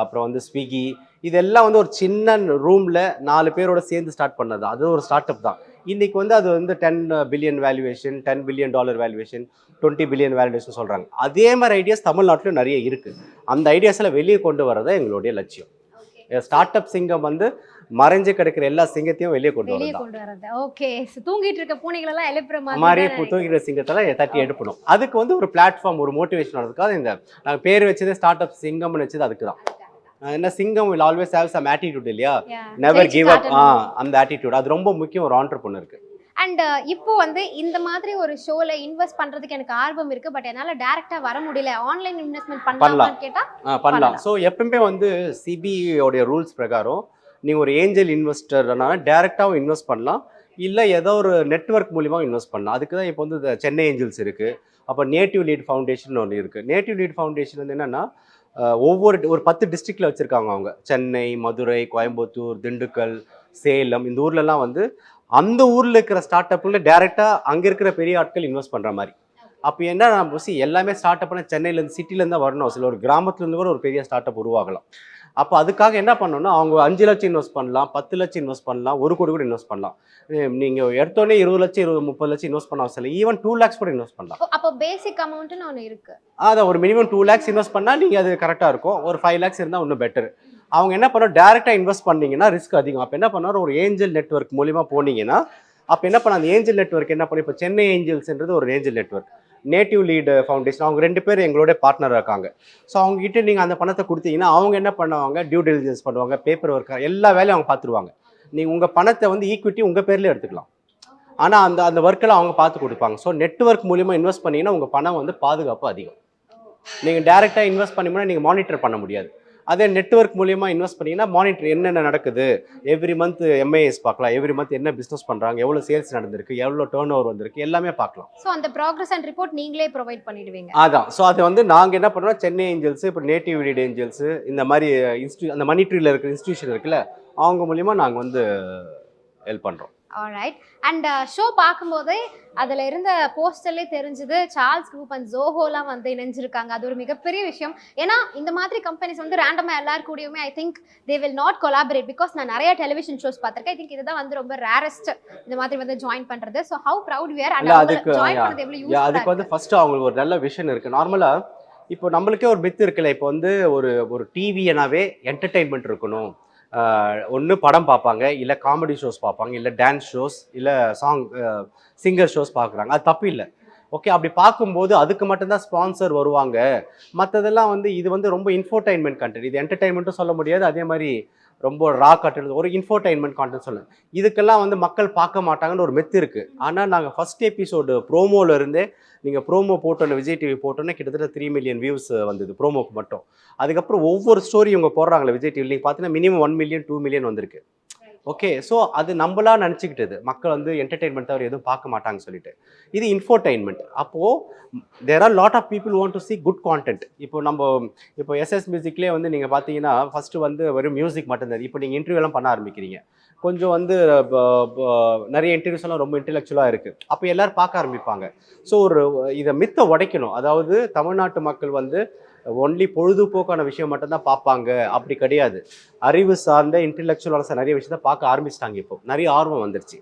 அப்புறம் வந்து ஸ்விக்கி, இதெல்லாம் வந்து ஒரு சின்ன ரூமில் 4 பேரோட சேர்ந்து ஸ்டார்ட் பண்ணது. அது ஒரு ஸ்டார்ட் அப் தான். இன்றைக்கி வந்து அது வந்து $10 billion valuation, $10 billion valuation, $20 billion valuation சொல்கிறாங்க. அதே மாதிரி ஐடியாஸ் தமிழ்நாட்டிலும் நிறைய இருக்குது. அந்த ஐடியாஸில் வெளியே கொண்டு வரது எங்களுடைய லட்சியம். ஸ்டார்ட் அப் சிங்கம் வந்து மறைஞ்சு கிடைக்கிற எல்லா சிங்கத்தையும் வெளியே கொண்டு வரது. ஓகே, தூங்கிட்டு இருக்க பூனைகள் எல்லாம் எழுப்புற மாதிரி தூங்கிற சிங்கத்தெல்லாம் தட்டி எடுப்பணும். அதுக்கு வந்து ஒரு பிளாட்ஃபார்ம், ஒரு மோட்டிவேஷன் வரதுக்காக இந்த நாங்கள் பேர் வச்சதே ஸ்டார்ட் அப் சிங்கம்னு வச்சது அதுக்கு தான். என்ன சிங்கம் will always have some attitude இல்லையா, never give up, அந்த attitude அது ரொம்ப முக்கியம் ஒரு ஆண்டர்பிரனருக்கு. அண்ட் இப்போ வந்து இந்த மாதிரி ஒரு ஷோல இன்வெஸ்ட் பண்றதுக்கு எனக்கு ஆர்வம் இருக்கு, பட் என்னால டைரக்டா வர முடியல, ஆன்லைன் இன்வெஸ்ட்மெண்ட் பண்ணலாம்னு கேட்டா பண்ணலாம். ஸோ எப்பவுமே வந்து சிபியோடைய ரூல்ஸ் பிரகாரம் நீங்கள் ஒரு ஏஞ்சல் இன்வெஸ்டர்னால டைரெக்டாகவும் இன்வெஸ்ட் பண்ணலாம், இல்லை ஏதோ ஒரு நெட்வொர்க் மூலியமாக இன்வெஸ்ட் பண்ணலாம். அதுக்கு தான் இப்போ வந்து சென்னை ஏஞ்சல்ஸ் இருக்குது. அப்போ நேட்டிவ் லீட் ஃபவுண்டேஷன் ஒன்று இருக்குது. நேட்டிவ் லீட் ஃபவுண்டேஷன் வந்து என்னென்னா ஒரு 10 டிஸ்ட்ரிக்டில் வச்சுருக்காங்க அவங்க. சென்னை, மதுரை, கோயம்புத்தூர், திண்டுக்கல், சேலம், இந்த ஊர்லலாம் வந்து அந்த ஊரில் இருக்கிற ஸ்டார்ட் அப்பில் டைரெக்டாக அங்கே இருக்கிற பெரிய ஆட்கள் இன்வெஸ்ட் பண்ணுற மாதிரி. அப்போ என்ன எல்லாமே ஸ்டார்ட் அப்னா சென்னையிலேருந்து சிட்டிலேருந்து தான் வரணும். சில ஒரு கிராமத்துலேருந்து கூட ஒரு பெரிய ஸ்டார்ட் அப் உருவாகலாம். அப்போ அதுக்காக என்ன பண்ணணும்னா அவங்க 5 லட்சம் இன்வெஸ்ட் பண்ணலாம், 10 லட்சம் இன்வெஸ்ட் பண்ணலாம், 1 கோடி கூட இன்வெஸ்ட் பண்ணலாம். நீங்கள் எடுத்தோடனே 20 லட்சம் 30 லட்சம் இன்வெஸ்ட் பண்ண அவசியம் இல்லை. ஈவன் 2 lakhs கூட இன்வெஸ்ட் பண்ணலாம். அப்போ பேசிக் அமௌண்ட்னு ஒன்று இருக்குது. அதான் ஒரு மினிமம் 2 lakhs இன்வெஸ்ட் பண்ணால் நீங்கள் அது கரெக்டாக இருக்கும். ஒரு 5 lakhs இருந்தால் இன்னும் பெட்டர். அவங்க என்ன பண்ணணும், டேரெக்டாக இன்வெஸ்ட் பண்ணிங்கன்னா ரிஸ்க் அதிகம். அப்போ என்ன பண்ணார், ஒரு ஏஞ்சல் நெட்வொர்க் மூலிமா போனீங்கன்னா அப்போ என்ன பண்ண, அந்த ஏஞ்சல் நெட்வொர்க் என்ன பண்ணி, இப்போ சென்னை ஏஞ்சல்ஸ்ன்றது ஒரு angel network, native lead foundation, அவங்க 2 பேர் எங்களோட பார்ட்னராக இருக்காங்க. ஸோ அவங்ககிட்ட நீங்கள் அந்த பணத்தை கொடுத்தீங்கன்னா அவங்க என்ன பண்ணுவாங்க, டியூ டெலிஜென்ஸ் பண்ணுவாங்க, பேப்பர் ஒர்க், எல்லா வேலையும் அவங்க பார்த்துருவாங்க. நீங்கள் உங்கள் பணத்தை வந்து ஈக்விட்டி உங்கள் பேர்லேயே எடுத்துக்கலாம். ஆனால் அந்த ஒர்க்கெல்லாம் அவங்க பார்த்து கொடுப்பாங்க. ஸோ நெட்வொர்க் மூலிமா இன்வெஸ்ட் பண்ணிங்கன்னா உங்கள் பணம் வந்து பாதுகாப்பு அதிகம். நீங்கள் டேரெக்டாக இன்வெஸ்ட் பண்ணிங்கன்னா நீங்கள் மானிட்டர் பண்ண முடியாது. அதே நெட்வொர்க் மூலியமாக இன்வெஸ்ட் பண்ணிங்கன்னா மானிட்டர் என்னென்ன நடக்குது, எவ்ரி மந்த் எம்ஐஎஸ் பார்க்கலாம், எவ்ரி மந்த் என்ன பிஸ்னஸ் பண்ணுறாங்க, எவ்வளோ சேல்ஸ் நடந்திருக்கு, எவ்வளோ டர்ன் ஓவர் வந்திருக்கு, எல்லாமே பார்க்கலாம். ஸோ அந்த ப்ராக்ரஸ் அண்ட் ரிப்போர்ட் நீங்களே ப்ரொவைட் பண்ணிடுவீங்க. அதான். ஸோ அது வந்து நாங்கள் என்ன பண்ணுறோம், சென்னை ஏஞ்சல்ஸ், இப்போ நேட்டிவ் லீட் ஏஞ்சல்ஸ், இந்த மாதிரி அந்த மணி ட்ரீல இருக்கிற இன்ஸ்டியூஷன் இருக்குல்ல, அவங்க மூலியமாக நாங்கள் வந்து ஹெல்ப் பண்ணுறோம். ஆல்ரைட். அண்ட் ஷோ பார்க்கும்போதே அதில் இருந்த போஸ்டர்லேயே தெரிஞ்சது சார்ல்ஸ் குரூப் அண்ட் ஜோஹோலாம் வந்து இணைஞ்சிருக்காங்க. அது ஒரு மிகப்பெரிய விஷயம். ஏன்னா இந்த மாதிரி கம்பெனிஸ் வந்து ரேண்டமாக எல்லாரும் கூடயுமே I think they will not collaborate. Because நான் நிறைய டெலிவிஷன் ஷோஸ் பார்த்துருக்கேன். ஐ திங்க் இதுதான் வந்து ரொம்ப ரேரஸ்ட் இந்த மாதிரி வந்து ஜாயின் பண்ணுறது. So how proud we are. And join பண்ணது எவ்வளோ யூஸ். அதுக்கு வந்து ஃபர்ஸ்ட் அவங்களுக்கு ஒரு நல்ல விஷன் இருக்குது. நார்மலாக இப்போ நம்மளுக்கே ஒரு மித்து இருக்குல்ல, இப்போ வந்து ஒரு டிவினாவே என்டர்டெயின்மெண்ட் இருக்கணும். ஒன்று படம் பார்ப்பாங்க, இல்லை காமெடி ஷோஸ் பார்ப்பாங்க, இல்லை டான்ஸ் ஷோஸ், இல்லை சிங்கர் ஷோஸ் பார்க்குறாங்க. அது தப்பு இல்லை. ஓகே, அப்படி பார்க்கும்போது அதுக்கு மட்டும்தான் ஸ்பான்சர் வருவாங்க. மற்றதெல்லாம் வந்து இது வந்து ரொம்ப இன்ஃபோர்டைன்மெண்ட் கண்டென்ட். இது என்டர்டைன்மெண்ட்டும் சொல்ல முடியாது, அதே மாதிரி ரொம்ப ரா கண்டென்ட், ஒரு இன்ஃபோர்டைன்மெண்ட் கான்டென்ட் சொல்லுங்கள். இதுக்கெல்லாம் வந்து மக்கள் பார்க்க மாட்டாங்கன்னு ஒரு மெத்து இருக்குது. ஆனால் நாங்கள் ஃபஸ்ட் எபிசோடு ப்ரோமோவில் இருந்தே, நீங்கள் ப்ரோமோ போட்டோன்னு விஜய் டிவி போட்டோன்னே கிட்டத்தட்ட 3 மில்லியன் வியூஸ் வந்தது ப்ரோமோக்கு மட்டும். அதுக்கப்புறம் ஒவ்வொரு ஸ்டோரி இவங்க போடுறாங்களே விஜய் டிவி, நீங்கள் பார்த்தீங்கன்னா மினிமம் 1 மில்லியன் 2 மில்லியன் வந்திருக்கு. ஓகே, ஸோ அது நம்மளா நினச்சிக்கிட்டது, மக்கள் வந்து என்டர்டெயின்மெண்ட் தவிர எதுவும் பார்க்க மாட்டாங்கன்னு சொல்லிட்டு. இது இன்ஃபோர்டைன்மெண்ட். அப்போது there are lot of people want to see good content. இப்போ எஸ்எஸ் மியூசிக்லேயே வந்து நீங்கள் பார்த்தீங்கன்னா ஃபஸ்ட்டு வந்து வெறும் மியூசிக் மட்டும்தான். இப்போ நீங்கள் இன்டர்வியூலாம் பண்ண ஆரம்பிக்கிறீங்க, கொஞ்சம் வந்து நிறைய இன்டர்வியூஸ் எல்லாம் ரொம்ப இன்டெலெக்சுவலாக இருக்குது. அப்போ எல்லோரும் பார்க்க ஆரம்பிப்பாங்க. ஸோ இதை மித்தை உடைக்கணும். அதாவது தமிழ்நாட்டு மக்கள் வந்து ஒன்லி பொழுதுபோக்கான விஷயம் மட்டும்தான் பார்ப்பாங்க, அப்படி கிடையாது. அறிவு சார்ந்த இன்டெலெக்சுவலான நிறைய விஷயத்த பார்க்க ஆரம்பிச்சிட்டாங்க. இப்போ நிறைய ஆர்வம் வந்துருச்சு.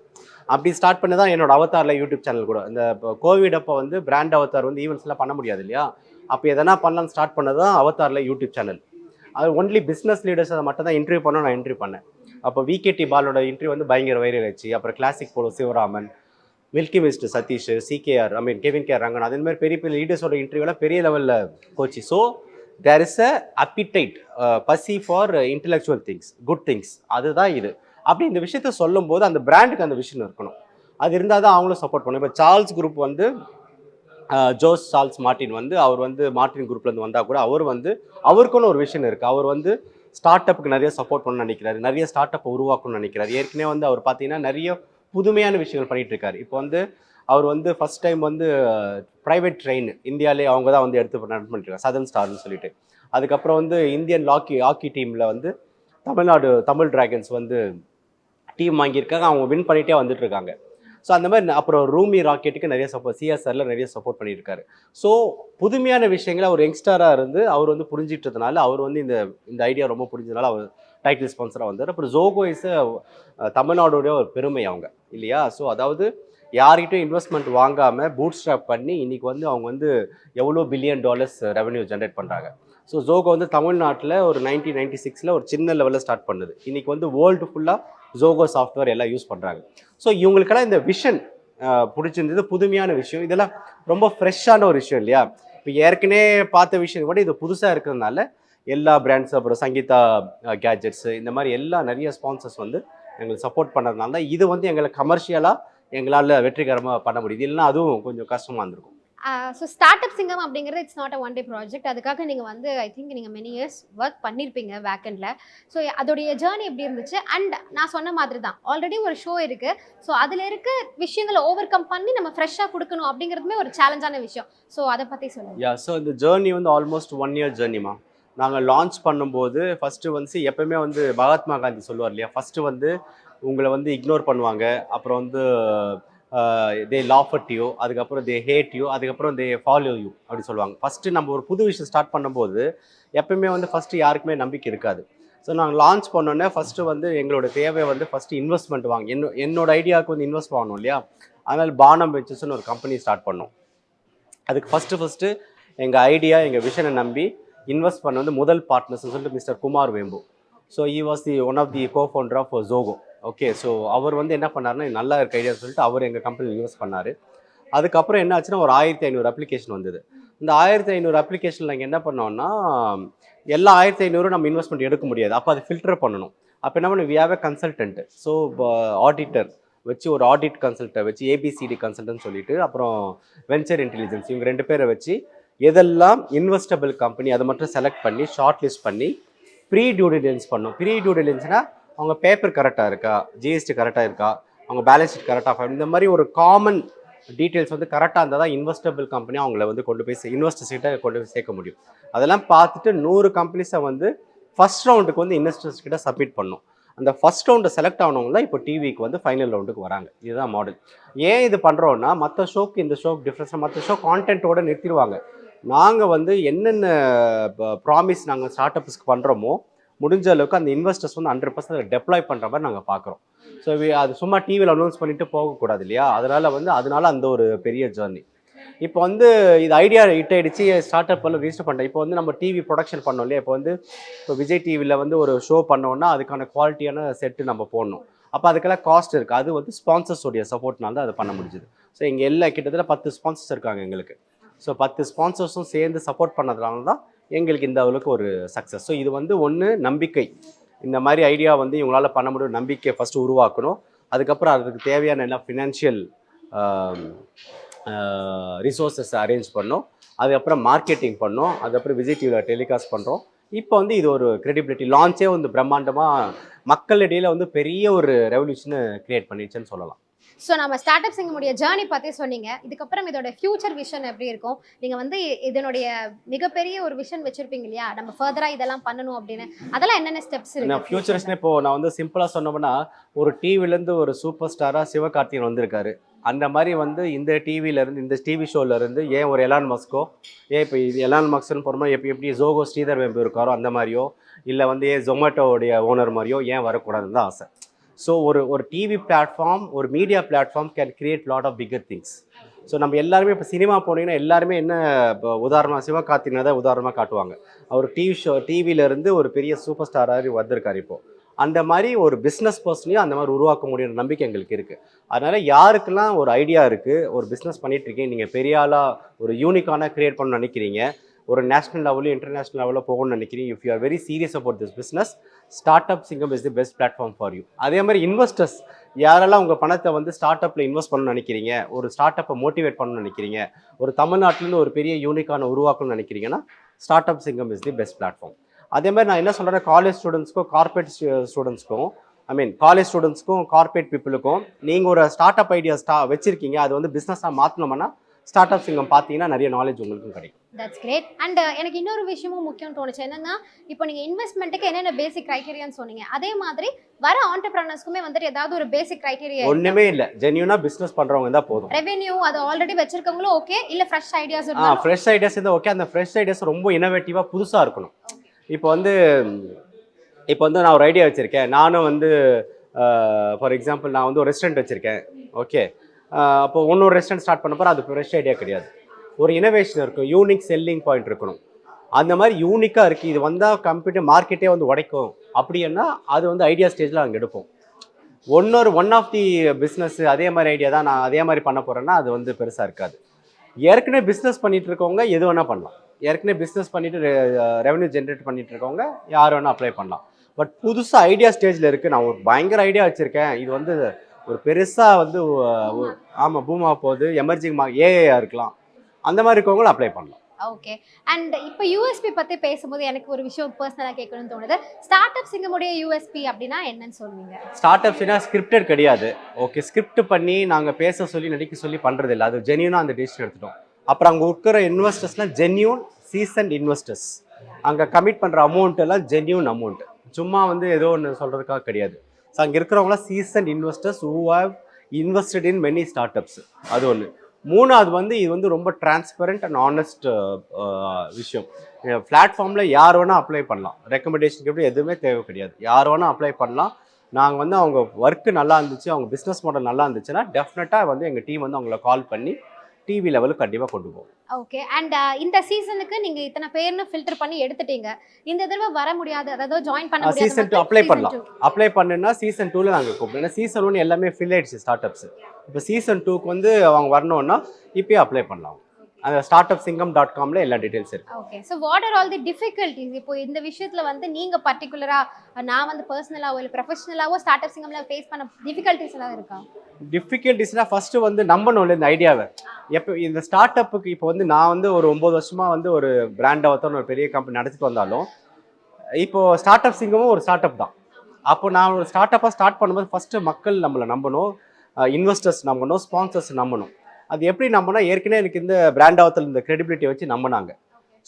அப்படி ஸ்டார்ட் பண்ணி தான் என்னோட அவதாரில் யூடியூப் சேனல் கூட. இந்த கோவிட் அப்போ வந்து பிராண்ட் அவதார் வந்து ஈவெண்ட்ஸ்லாம் பண்ண முடியாது இல்லையா, அப்போ எதனா பண்ணலான்னு ஸ்டார்ட் பண்ணது தான் அவதாரில் யூடியூப் சேனல். அது ஒன்லி பிஸ்னஸ் லீடர்ஸ் அதை மட்டும் தான் இன்டர்வியூ பண்ண நான் இன்டர்வியூ பண்ணேன். அப்போ விகேடி பாலோட இன்டர்வியூ வந்து பயங்கர வைரல் ஆச்சு. அப்புறம் classic polo Sivaraman, milky mist Satish, CKR, CavinKare Rangan, அதே மாதிரி பெரிய பெரிய லீடர்ஸோட இன்டர்வியூலாம் பெரிய லெவலில் போச்சு. So there is a appetite, பசி for intellectual things, good things. அதுதான் இது. அப்படி இந்த விஷயத்த சொல்லும் போது அந்த பிராண்டுக்கு அந்த விஷயம் இருக்கணும். அது இருந்தால் தான் அவங்களும் சப்போர்ட் பண்ணும். இப்போ சார்ல்ஸ் குரூப் வந்து ஜோஸ் சார்ல்ஸ் மார்ட்டின் வந்து அவர் வந்து மார்ட்டின் குரூப்லேருந்து வந்தால் கூட அவர் வந்து அவருக்குன்னு ஒரு விஷயம் இருக்குது. அவர் வந்து ஸ்டார்ட் அப்புக்கு நிறைய சப்போர்ட் பண்ண நினைக்கிறாரு, நிறைய ஸ்டார்ட் அப் உருவாக்கணும்னு நினைக்கிறாரு. ஏற்கனவே வந்து அவர் பார்த்தீங்கன்னா நிறைய புதுமையான விஷயங்கள் பண்ணிகிட்டு இருக்காரு. இப்போ வந்து அவர் வந்து ஃபஸ்ட் டைம் வந்து ப்ரைவேட் ட்ரெயின் இந்தியாவிலே அவங்க தான் வந்து எடுத்து ரன் பண்ணிட்டுருக்காங்க, சதர்ன் ஸ்டார்னு சொல்லிட்டு. அதுக்கப்புறம் வந்து இந்தியன் ஹாக்கி டீமில் வந்து தமிழ் டிராகன்ஸ் வந்து டீம் வாங்கியிருக்காங்க. அவங்க வின் பண்ணிகிட்டே வந்துட்டு இருக்காங்க. ஸோ அந்த மாதிரி அப்புறம் ரூமி ராக்கெட்டுக்கு நிறைய சப்போர்ட், சிஎஸ்ஆரில் நிறைய சப்போர்ட் பண்ணியிருக்காரு. ஸோ புதுமையான விஷயங்களை அவர் யங்ஸ்டராக இருந்து அவர் வந்து புரிஞ்சிட்டதுனால அவர் வந்து இந்த ஐடியா ரொம்ப புரிஞ்சதுனால அவர் டைட்டில் ஸ்பான்சராக வந்தார். அப்புறம் ஜோகோ இஸ் தமிழ்நாடுடைய ஒரு பெருமை அவங்க இல்லையா. ஸோ அதாவது யார்கிட்டையும் இன்வெஸ்ட்மெண்ட் வாங்காமல் பூட் ஸ்ட்ராப் பண்ணி இன்றைக்கி வந்து அவங்க வந்து எவ்வளோ $1 பில்லியன் ரெவன்யூ ஜென்ரேட் பண்ணுறாங்க. ஸோ ஜோகோ வந்து தமிழ்நாட்டில் ஒரு 1996 ஒரு சின்ன லெவலில் ஸ்டார்ட் பண்ணுது. இன்றைக்கி வந்து வேர்ல்டு ஃபுல்லாக ஜோகோ சாஃப்ட்வேர் எல்லாம் யூஸ் பண்ணுறாங்க. ஸோ இவங்களுக்கெல்லாம் இந்த விஷன் பிடிச்சிருந்தது, புதுமையான விஷயம், இதெல்லாம் ரொம்ப ஃப்ரெஷ்ஷான ஒரு விஷயம் இல்லையா. இப்போ ஏற்கனவே பார்த்த விஷயம் கூட இது புதுசாக இருக்கிறதுனால எல்லா பிராண்ட்ஸ் அப்புறம் சங்கீதா கேஜெட்ஸு இந்த மாதிரி எல்லா நிறைய ஸ்பான்சர்ஸ் வந்து எங்களுக்கு சப்போர்ட் பண்ணுறதுனால தான் இது வந்து எங்களை கமர்ஷியலாக எங்களால் வெற்றிகரமாக பண்ண முடியுது. இல்லைன்னா அதுவும் கொஞ்சம் கஷ்டமாக இருந்திருக்கும். ஸோ ஸ்டார்ட் அப் சிங்கம் அப்படிங்கிறது it's not a one day project. அதுக்காக நீங்கள் வந்து ஐ திங்க் நீங்கள் மெனி இயர்ஸ் ஒர்க் பண்ணியிருப்பீங்க பேக்கெண்டில். ஸோ அதோடைய ஜேர்னி எப்படி இருந்துச்சு? அண்ட் நான் சொன்ன மாதிரி தான் ஆல்ரெடி ஒரு ஷோ இருக்குது. ஸோ அதில் இருக்க விஷயங்களை ஓவர் கம் பண்ணி நம்ம ஃப்ரெஷ்ஷாக கொடுக்கணும் அப்படிங்கிறதுமே ஒரு சேலஞ்சான விஷயம். ஸோ அதை பற்றி சொல்லுங்கள். ஸோ இந்த ஜேர்னி வந்து ஆல்மோஸ்ட் 1 year ஜேர்னிமா. நாங்கள் லான்ச் பண்ணும்போது ஃபஸ்ட்டு வந்து எப்போவுமே வந்து மகாத்மா காந்தி சொல்லுவார் இல்லையா, ஃபஸ்ட்டு வந்து உங்களை வந்து இக்னோர் பண்ணுவாங்க, அப்புறம் வந்து தே லாஃப் அட் யூ, அதுக்கப்புறம் தே ஹேட் யூ, அதுக்கப்புறம் தே ஃபாலோ யூ அப்படி சொல்லுவாங்க. ஃபஸ்ட்டு நம்ம ஒரு புது விஷயம் ஸ்டார்ட் பண்ணும்போது எப்பவுமே வந்து ஃபஸ்ட்டு யாருக்குமே நம்பிக்கை இருக்காது. ஸோ நாங்கள் லான்ச் பண்ணோன்னே ஃபஸ்ட்டு வந்து எங்களோட தேவை வந்து ஃபஸ்ட்டு இன்வெஸ்ட்மெண்ட் வாங்க, என்னோட ஐடியாவுக்கு வந்து இன்வெஸ்ட் வாங்கணும் இல்லையா. அதனால் பானம் வெஞ்சர்ஸ்னு ஒரு கம்பெனி ஸ்டார்ட் பண்ணோம். அதுக்கு ஃபஸ்ட்டு எங்கள் ஐடியா எங்கள் விஷனை நம்பி இன்வெஸ்ட் பண்ண வந்து முதல் பார்ட்னர்ஸ்னு சொல்லிட்டு mister Kumar Vembu. So he was the one of the cofounder of Zoho. Okay, so அவர் வந்து என்ன பண்ணாருன்னா நல்லா இருக்க ஐடியா சொல்லிட்டு அவர் எங்கள் கம்பெனியில் இன்வெஸ்ட் பண்ணார். அதுக்கப்புறம் என்ன ஆச்சுன்னா ஒரு 1500 அப்ளிகேஷன் வந்தது. இந்த 1500 அப்ளிகேஷன் நாங்கள் என்ன பண்ணோம்னா எல்லா 1500 நம்ம இன்வெஸ்ட்மெண்ட் எடுக்க முடியாது. அப்போ அதை ஃபில்டர் பண்ணணும். அப்போ என்ன பண்ணணும், we have a consultant. So auditor வச்சு ஒரு ஆடிட் கன்சல்ட்டை வச்சு ABCD கன்சல்டன்ட் சொல்லிட்டு அப்புறம் வெஞ்சர் இன்டெலிஜென்ஸ் இவங்க 2 பேரை வச்சு எதெல்லாம் இன்வெஸ்டபிள் கம்பெனி அதை மட்டும் செலக்ட் பண்ணி ஷார்ட் லிஸ்ட் பண்ணி ப்ரீ டியூ டிலிஜென்ஸ் பண்ணோம். ப்ரீ டியூ டிலிஜென்ஸ்னால் அவங்க பேப்பர் கரெக்டாக இருக்கா, ஜிஎஸ்டி கரெக்டாக இருக்கா, அவங்க பேலன்ஸ் ஷீட் கரெக்டாக, இந்த மாதிரி ஒரு காமன் டீட்டெயில்ஸ் வந்து கரெக்டாக இருந்தால் தான் இன்வெஸ்டபிள் கம்பெனி அவங்கள வந்து கொண்டு போய் இன்வெஸ்டர்ஸ்கிட்ட கொண்டு போய் சேர்க்க முடியும். அதெல்லாம் பார்த்துட்டு 100 கம்பெனிஸை வந்து ஃபஸ்ட் ரவுண்டுக்கு வந்து இன்வெஸ்டர்ஸ் கிட்ட சப்மிட் பண்ணோம். அந்த ஃபஸ்ட் ரவுண்டு செலக்ட் ஆனவங்க தான் இப்போ டிவிக்கு வந்து ஃபைனல் ரவுண்டுக்கு வராங்க. இதுதான் மாடல். ஏன் இது பண்ணுறோன்னா மற்ற ஷோக்கு இந்த ஷோக்கு டிஃப்ரென்ஸாக, மற்ற ஷோ கான்டென்ட்டோடு நிறுத்திடுவாங்க. நாங்கள் வந்து என்னென்ன ப்ராமிஸ் நாங்கள் ஸ்டார்ட் அப்ஸ்க்கு பண்ணுறோமோ முடிஞ்ச அளவுக்கு அந்த இன்வெஸ்டர்ஸ் வந்து 100% டெப்ளாய் பண்ணுற மாதிரி நாங்கள் பார்க்குறோம். ஸோ அது சும்மா டிவியில் அனௌன்ஸ் பண்ணிட்டு போகக்கூடாது இல்லையா. அதனால அந்த ஒரு பெரிய ஜேர்னி. இப்போ வந்து இது ஐடியா ஹிட் ஆகிடுச்சு, ஸ்டார்ட் அப் எல்லாம் ரிஜிஸ்டர் பண்ணுறோம். இப்போ வந்து நம்ம டிவி ப்ரொடக்ஷன் பண்ணோம் இல்லையா. இப்போ விஜய் டிவியில் வந்து ஒரு ஷோ பண்ணோன்னா அதுக்கான குவாலிட்டியான செட்டு நம்ம போடணும். அப்போ அதுக்கெல்லாம் காஸ்ட் இருக்குது. அது வந்து ஸ்பான்சர்ஸோடைய சப்போர்ட்னால தான் அதை பண்ண முடிஞ்சுது. ஸோ இங்கே கிட்டத்தட்ட 10 ஸ்பான்சர்ஸ் இருக்காங்க எங்களுக்கு. ஸோ 10 ஸ்பான்சர்ஸும் சேர்ந்து சப்போர்ட் பண்ணதுனால தான் எங்களுக்கு இந்த அளவுக்கு ஒரு சக்ஸஸ். ஸோ இது வந்து ஒன்று நம்பிக்கை. இந்த மாதிரி ஐடியா வந்து இவங்களால் பண்ண முடியும், நம்பிக்கையை ஃபஸ்ட்டு உருவாக்கணும். அதுக்கப்புறம் அதுக்கு தேவையான எல்லாம் ஃபினான்ஷியல் ரிசோர்ஸஸ் அரேஞ்ச் பண்ணோம். அதுக்கப்புறம் மார்க்கெட்டிங் பண்ணோம். அதுக்கப்புறம் விஜய் டிவியில் டெலிகாஸ்ட் பண்ணுறோம். இப்போ வந்து இது ஒரு கிரெடிபிலிட்டி லான்ச்சே வந்து பிரம்மாண்டமாக மக்களிடையில் வந்து பெரிய ஒரு ரெவல்யூஷனை கிரியேட் பண்ணிடுச்சுன்னு சொல்லலாம். ஸோ நம்ம ஸ்டார்ட் அப் சிங்கமுடைய ஜேர்னி பற்றி சொன்னீங்க. இதுக்கப்புறம் இதோட ஃபியூச்சர் விஷன் எப்படி இருக்கும்? நீங்கள் வந்து இதனுடைய மிகப்பெரிய ஒரு விஷன் வச்சுருப்பீங்க இல்லையா, நம்ம ஃபர்தராக இதெல்லாம் பண்ணணும் அப்படின்னு. அதெல்லாம் என்னென்ன ஸ்டெப்ஸ் இருக்கு? ஃபியூச்சர்ஸ்னே இப்போது நான் வந்து சிம்பிளாக சொன்னோம்னா ஒரு டிவிலேருந்து ஒரு சூப்பர் ஸ்டாராக சிவகார்த்திகேயன் வந்திருக்காரு. அந்த மாதிரி வந்து இந்த டிவிலேருந்து இந்த டிவி ஷோலேருந்து ஏன் ஒரு எலான் மஸ்கோ, ஏன் இப்போ இது எலான் மஸ்க்னு போகிறோமோ எப்படி ஜோகோ ஸ்ரீதர் வெம்பு இருக்காரோ அந்த மாதிரியோ, இல்லை வந்து ஏன் ஜொமேட்டோடைய ஓனர் மாதிரியோ ஏன் வரக்கூடாதுன்னு தான் ஆசை. ஸோ ஒரு டிவி பிளாட்ஃபார்ம், ஒரு media platform can create lot of bigger things. So நம்ம எல்லாருமே இப்போ சினிமா போனீங்கன்னா எல்லாருமே என்ன உதாரணமாக சிவகார்த்திகேயனை தான் உதாரணமாக காட்டுவாங்க. அவர் டிவியிலேருந்து ஒரு பெரிய சூப்பர் ஸ்டாராக வந்திருக்காரு. இப்போது அந்த மாதிரி ஒரு பிஸ்னஸ் பர்சனையும் அந்த மாதிரி உருவாக்க முடியுற நம்பிக்கை எங்களுக்கு இருக்குது. அதனால் யாருக்கெல்லாம் ஒரு ஐடியா இருக்குது, ஒரு பிஸ்னஸ் பண்ணிகிட்ருக்கீங்க, நீங்கள் பெரிய ஆளாக ஒரு யூனிக்கான க்ரியேட் பண்ணணும்னு நினைக்கிறீங்க, ஒரு நேஷனல் லெவலில் இன்டர்நேஷனல் லெவலில் போகணும்னு நினைக்கிறீங்க, if you are very serious about this business, startup Singam is the best platform for you. அதே மாதிரி இன்வெஸ்டர்ஸ் யாரெல்லாம் உங்கள் பணத்தை வந்து ஸ்டார்ட் அப்பில் இன்வெஸ்ட் பண்ணணும்னு நினைக்கிறீங்க, ஒரு ஸ்டார்ட் அப்பை மோட்டிவேட் பண்ணணும்னு நினைக்கிறீங்க, ஒரு தமிழ்நாட்டிலேருந்து ஒரு பெரிய யூனிக்கான உருவாக்கணும்னு நினைக்கிறீங்கன்னா start up Singam is the best platform. அதே மாதிரி நான் என்ன சொல்கிறேன், காலேஜ் ஸ்டூடெண்ட்ஸ்க்கும் கார்பரேட் ஸ்டூடெண்ட்ஸ்க்கும் காலேஜ் ஸ்டூடெண்ட்ஸ்க்கும் கார்பரேட் பீப்புளுக்கும் நீங்கள் ஒரு ஸ்டார்ட் அப் ஐடியா வச்சுருக்கீங்க, அது வந்து பிஸ்னஸாக மாற்றணும்னா ஸ்டார்ட் அப் சிங்கம் பார்த்தீங்கன்னா நிறைய நாலேஜ் உங்களுக்கும் கிடைக்கும். That's great. அண்ட் எனக்கு இன்னொரு விஷயமும் முக்கியம் தோணுச்சு என்னன்னா, இப்போ நீங்க இன்வெஸ்ட்மெண்ட்டுக்கு என்னென்ன பேசிக் கிரைட்டீரியான்னு சொன்னீங்க, அதே மாதிரி வர ஆண்டர்பிரனர்ஸ்க்குமே வந்துட்டு ஏதாவது ஒரு பேசிக் கிரைட்டீரியா ஒண்ணுமே இல்ல, ஜென்யூனா பிசினஸ் பண்றவங்க தான் போதும். ரெவென்யூ அது ஆல்ரெடி வச்சிருக்கவங்களும் ஓகே, இல்ல ஃப்ரெஷ் ஐடியாஸ் இருந்தாலும் ஃப்ரெஷ் ஐடியாஸ் இருந்தா ஓகே. அந்த ஃப்ரெஷ் ஐடியாஸ் ரொம்ப இனோவேட்டிவா புதுசா இருக்கணும். இப்போ வந்து நான் ஒரு ஐடியா வச்சிருக்கேன், நானும் வந்து ஃபார் எக்ஸாம்பிள் நான் வந்து ஒரு ரெஸ்டாரண்ட் வச்சிருக்கேன், ஓகே. அப்போ இன்னொரு ரெஸ்டாரண்ட் ஸ்டார்ட் பண்ண போற அது ஃப்ரெஷ் ஐடியா கிடையாது, ஒரு இனோவேஷன் இருக்கும், யூனிக் செல்லிங் பாயிண்ட் இருக்கணும். அந்த மாதிரி யூனிக்காக இருக்குது, இது வந்தால் கம்ப்யூட்டர் மார்க்கெட்டே வந்து உடைக்கும் அப்படின்னா அது வந்து ஐடியா ஸ்டேஜில் அங்கே எடுப்போம். ஒன் ஆஃப் தி பிஸ்னஸ் அதே மாதிரி ஐடியா தான் நான் அதே மாதிரி பண்ண போகிறேன்னா அது வந்து பெருசாக இருக்காது. ஏற்கனவே பிஸ்னஸ் பண்ணிட்டு இருக்கவங்க எது வேணால் பண்ணலாம், ஏற்கனவே பிஸ்னஸ் பண்ணிட்டு ரெவன்யூ ஜென்ரேட் பண்ணிட்டு இருக்கவங்க யார் வேணால் அப்ளை பண்ணலாம். பட் புதுசாக ஐடியா ஸ்டேஜில் இருக்குது, நான் ஒரு பயங்கர ஐடியா வச்சுருக்கேன், இது வந்து ஒரு பெருசாக வந்து ஆமாம் பூமாக போகுது, எமர்ஜிங் ஏஐயாக இருக்கலாம், அந்த மாதிரி இருக்கவங்களும் அப்ளை பண்ணலாம். ஓகே. அண்ட் இப்போ யூஎஸ்பி பற்றி பேசும்போது எனக்கு ஒரு விஷயம் பர்சனலாக கேட்கணும்னு தோணுது. ஸ்டார்ட் அப் சிங்கமுடைய யூஎஸ்பி அப்படின்னா என்னன்னு சொல்லுவீங்க? ஸ்டார்ட் அப்ஸ்னா ஸ்கிரிப்டட் கிடையாது, ஓகே. ஸ்கிரிப்ட் பண்ணி நாங்கள் பேச சொல்லி நடிக்க சொல்லி பண்ணுறது இல்லை, அது ஜென்யூனாக அந்த டிசிஷன் எடுத்துட்டோம். அப்புறம் அங்கே இருக்கிற இன்வெஸ்டர்ஸ்லாம் ஜென்யூன் சீசன்ட் இன்வெஸ்டர்ஸ், அங்கே கமிட் பண்ணுற அமௌண்ட் எல்லாம் ஜென்யூன் அமௌண்ட், சும்மா வந்து ஏதோ ஒன்று சொல்கிறதுக்காக கிடையாது. ஸோ அங்கே இருக்கிறவங்களாம் seasoned investors who have invested in many start ups, அது ஒன்று. மூணாவது வந்து இது வந்து ரொம்ப டிரான்ஸ்பரண்ட் அண்ட் ஆனஸ்ட் விஷயம். பிளாட்ஃபார்மில் யார் வேணால் அப்ளை பண்ணலாம், ரெக்கமெண்டேஷனுக்கு எப்படி எதுவுமே தேவை கிடையாது, யார் வேணால் அப்ளை பண்ணலாம். நாங்கள் வந்து அவங்க ஒர்க்கு நல்லா இருந்துச்சு, அவங்க பிஸ்னஸ் மாடல் நல்லா இருந்துச்சுன்னா டெஃபினட்டாக வந்து எங்கள் டீம் வந்து அவங்கள கால் பண்ணி டிவி லெவலுக்கு கண்டிப்பாக கொண்டு போவோம். ஓகே. அண்ட் இந்த சீசனுக்கு நீங்கள் இத்தனை பேர்னு ஃபில்டர் பண்ணி எடுத்துட்டீங்க, இந்த தடவை வர முடியாது, அதாவது ஜாயின் பண்ண முடியாது, சீசன் 2 அப்ளை பண்ணலாம். அப்ளை பண்ணுன்னா சீசன் 2ல நாங்கள் கூப்பிடுவோம். ஏன்னா சீசன் 1 எல்லாமே ஃபில் ஆயிடுச்சு ஸ்டார்ட் அப்ஸ். இப்போ சீசன் 2க்கு வந்து அவங்க வரணும்னா இப்போயே அப்ளை பண்ணலாம். அந்த startupsingam.comல எல்லா டீடைல்ஸ் இருக்கு. Okay. So what are all the difficulties இப்போ இந்த விஷயத்தில் வந்து நீங்கள் பர்டிகுலராக நான் வந்து பர்சனலாவோ இல்லை ப்ரொஃபஷனலாவோ ஸ்டார்ட் அப் சிங்கமில் ஃபேஸ் பண்ண டிஃபிகல்ட்டிஸ் எல்லாம் இருக்கா? டிஃபிகல்ட்டிஸ்னால் ஃபஸ்ட்டு வந்து நம்பணும் இந்த ஐடியாவை. எப்போ இந்த ஸ்டார்ட் அப்புக்கு இப்போ வந்து நான் வந்து ஒரு 9 வருஷமாக வந்து ஒரு பிராண்டாகத்தான் ஒரு பெரிய கம்பெனி நடத்திட்டு வந்தாலும் இப்போது ஸ்டார்ட் அப் சிங்கமும் ஒரு ஸ்டார்ட் அப் தான். அப்போ நான் ஒரு ஸ்டார்ட் அப்பாக ஸ்டார்ட் பண்ணும்போது ஃபஸ்ட்டு மக்கள் நம்மளை நம்பணும், இன்வெஸ்டர்ஸ் நம்பணும், ஸ்பான்சர்ஸ் நம்பணும். அது எப்படி நம்பினா ஏற்கனவே எனக்கு இந்த பிராண்டாகத்தில் இந்த கிரெடிபிலிட்டி வச்சு நம்பினாங்க.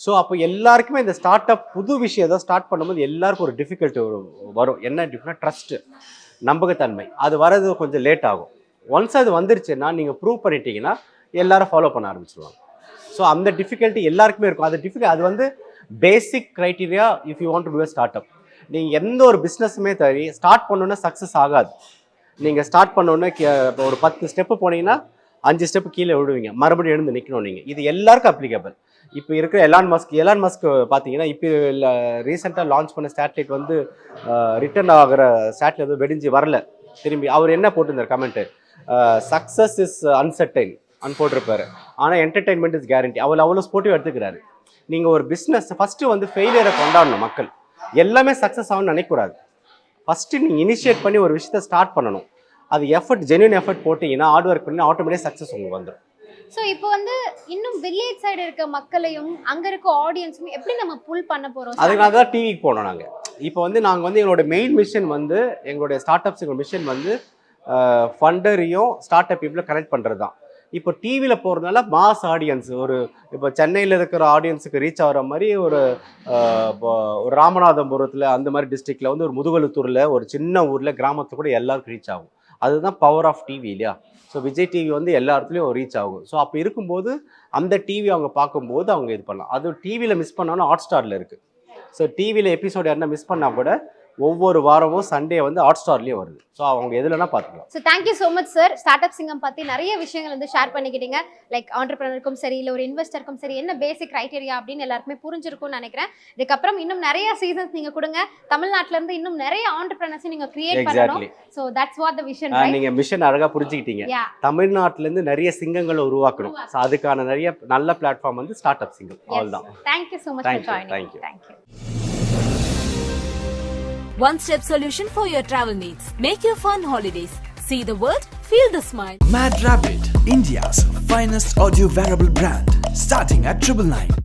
ஸோ அப்போ எல்லாருக்குமே இந்த ஸ்டார்ட் அப் புது விஷயம் ஏதாவது ஸ்டார்ட் பண்ணும்போது எல்லாருக்கும் ஒரு டிஃபிகல்ட்டி வரும். என்ன டிஃப்னா ட்ரஸ்ட்டு, நம்பகத்தன்மை, அது வரது கொஞ்சம் லேட் ஆகும். ஒன்ஸ் அது வந்துருச்சுன்னா நீங்கள் ப்ரூவ் பண்ணிட்டீங்கன்னா எல்லாரும் ஃபாலோ பண்ண ஆரம்பிச்சிடுவாங்க. ஸோ அந்த டிஃபிகல்ட்டி எல்லாருக்குமே இருக்கும். அது வந்து basic criteria if you want to do a startup. நீங்கள் எந்த ஒரு பிஸ்னஸுமே தவி ஸ்டார்ட் பண்ணோன்னா சக்ஸஸ் ஆகாது. நீங்கள் ஸ்டார்ட் பண்ணோன்னே ஒரு 10 ஸ்டெப்பு போனீங்கன்னா 5 ஸ்டெப்பு கீழே விடுவீங்க, மறுபடியும் எழுந்து நிற்கணும். நீங்கள் இது எல்லாருக்கும் அப்ளிகபிள். இப்போ இருக்கிற எலான் மஸ்க் பார்த்தீங்கன்னா இப்போ ரீசெண்டாக லான்ச் பண்ண சேட்டலைட் வந்து ரிட்டர்ன் ஆகிற சேட்டலைட் வந்து வெடிஞ்சு வரல. திரும்பி அவர் என்ன போட்டிருந்தார் கமெண்ட்டு, சக்ஸஸ் இஸ் அன்சர்டைன் போட்டிருப்பாரு, ஆனால் என்டர்டைன்மெண்ட் இஸ் கேரண்டி. அவ்வளோ ஸ்போர்ட்டிவ் எடுத்துக்கிறாரு. நீங்கள் ஒரு பிஸ்னஸ் ஃபஸ்ட்டு வந்து ஃபெயிலியரை கொண்டாடணும். மக்கள் எல்லாமே சக்ஸஸ் ஆகணும்னு நினைக்கக்கூடாது. ஃபஸ்ட்டு நீங்கள் இனிஷியேட் பண்ணி ஒரு விஷயத்தை ஸ்டார்ட் பண்ணணும். அது ஜென்யூன் எஃபர்ட் போட்டிங்கன்னா, ஹார்ட் ஒர்க் பண்ணி ஆட்டோமேட்டிக் சக்ஸஸ் உங்களுக்கு வந்துடும். ஸோ இப்போ வந்து இன்னும் வில்லேஜ் சைடு இருக்க மக்களையும் அங்கே இருக்க ஆடியன்ஸும் எப்படி நம்ம புல் பண்ண போகிறோம்? அதுக்காக தான் டிவிக்கு போனோம் நாங்கள். இப்போ வந்து நாங்கள் வந்து எங்களோட மெயின் மிஷன் வந்து எங்களுடைய ஸ்டார்ட் அப்ஸுக்கு மிஷன் வந்து ஃபண்டரையும் ஸ்டார்ட் அப் பீப்புளை கனெக்ட் பண்ணுறது தான். இப்போ டிவியில் போகிறதுனால மாஸ் ஆடியன்ஸ், இப்போ சென்னையில் இருக்கிற ஆடியன்ஸுக்கு ரீச் ஆகிற மாதிரி ஒரு ராமநாதபுரத்தில் அந்த மாதிரி டிஸ்ட்ரிக்டில் வந்து ஒரு முதுகலுத்தூரில் ஒரு சின்ன ஊரில் கிராமத்தில் கூட எல்லாருக்கும் ரீச் ஆகும். அதுதான் பவர் ஆஃப் டிவி இல்லையா? ஸோ விஜய் டிவி வந்து எல்லா இடத்துலையும் ரீச் ஆகும். ஸோ அப்போ இருக்கும்போது அந்த டிவி அவங்க பார்க்கும்போது அவங்க இது பண்ணலாம். அது டிவியில் மிஸ் பண்ணாலும் ஹாட் ஸ்டாரில் இருக்குது. ஸோ டிவியில் எபிசோடு யாருன்னா மிஸ் பண்ணால் கூட ஒவ்வொரு வாரமும் சண்டே வந்து ஹாட் ஸ்டார்லேயே வருது. ஸோ அவங்க எதுலன்னா பார்த்துக்கலாம். So thank you so much sir. Start up சிங்கம் பற்றி நிறைய விஷயங்கள் வந்து ஷேர் பண்ணிக்கிட்டீங்க. லைக் ஆண்டர்பிரனருக்கும் சரி, இல்லை ஒரு இன்வெஸ்டருக்கும் சரி, என்ன பேசிக் க்ரைட்டீரியா அப்படின்னு எல்லாருக்குமே புரிஞ்சிருக்கும்னு நினைக்கிறேன். இதுக்கப்புறம் இன்னும் நிறைய சீசன்ஸ் நீங்கள் கொடுங்க. தமிழ்நாட்டிலேருந்து இன்னும் நிறைய ஆண்டர்பிரனர்ஸையும் நீங்கள் கிரியேட் பண்ணணும். So that's what the vision. நீங்கள் மிஷன் அழகாக புரிஞ்சுக்கிட்டீங்க. தமிழ்நாட்டிலேருந்து நிறைய சிங்கங்களை உருவாக்கணும். ஸோ அதுக்கான நிறைய நல்ல பிளாட்ஃபார்ம் வந்து ஸ்டார்ட் அப் சிங்கம். அவ்வளோதான். Thank you so much for joining. Thank you. One-step solution for your travel needs. Make your fun holidays. See the world, feel the smile. Mad Rabbit, India's finest audio wearable brand, starting at 999.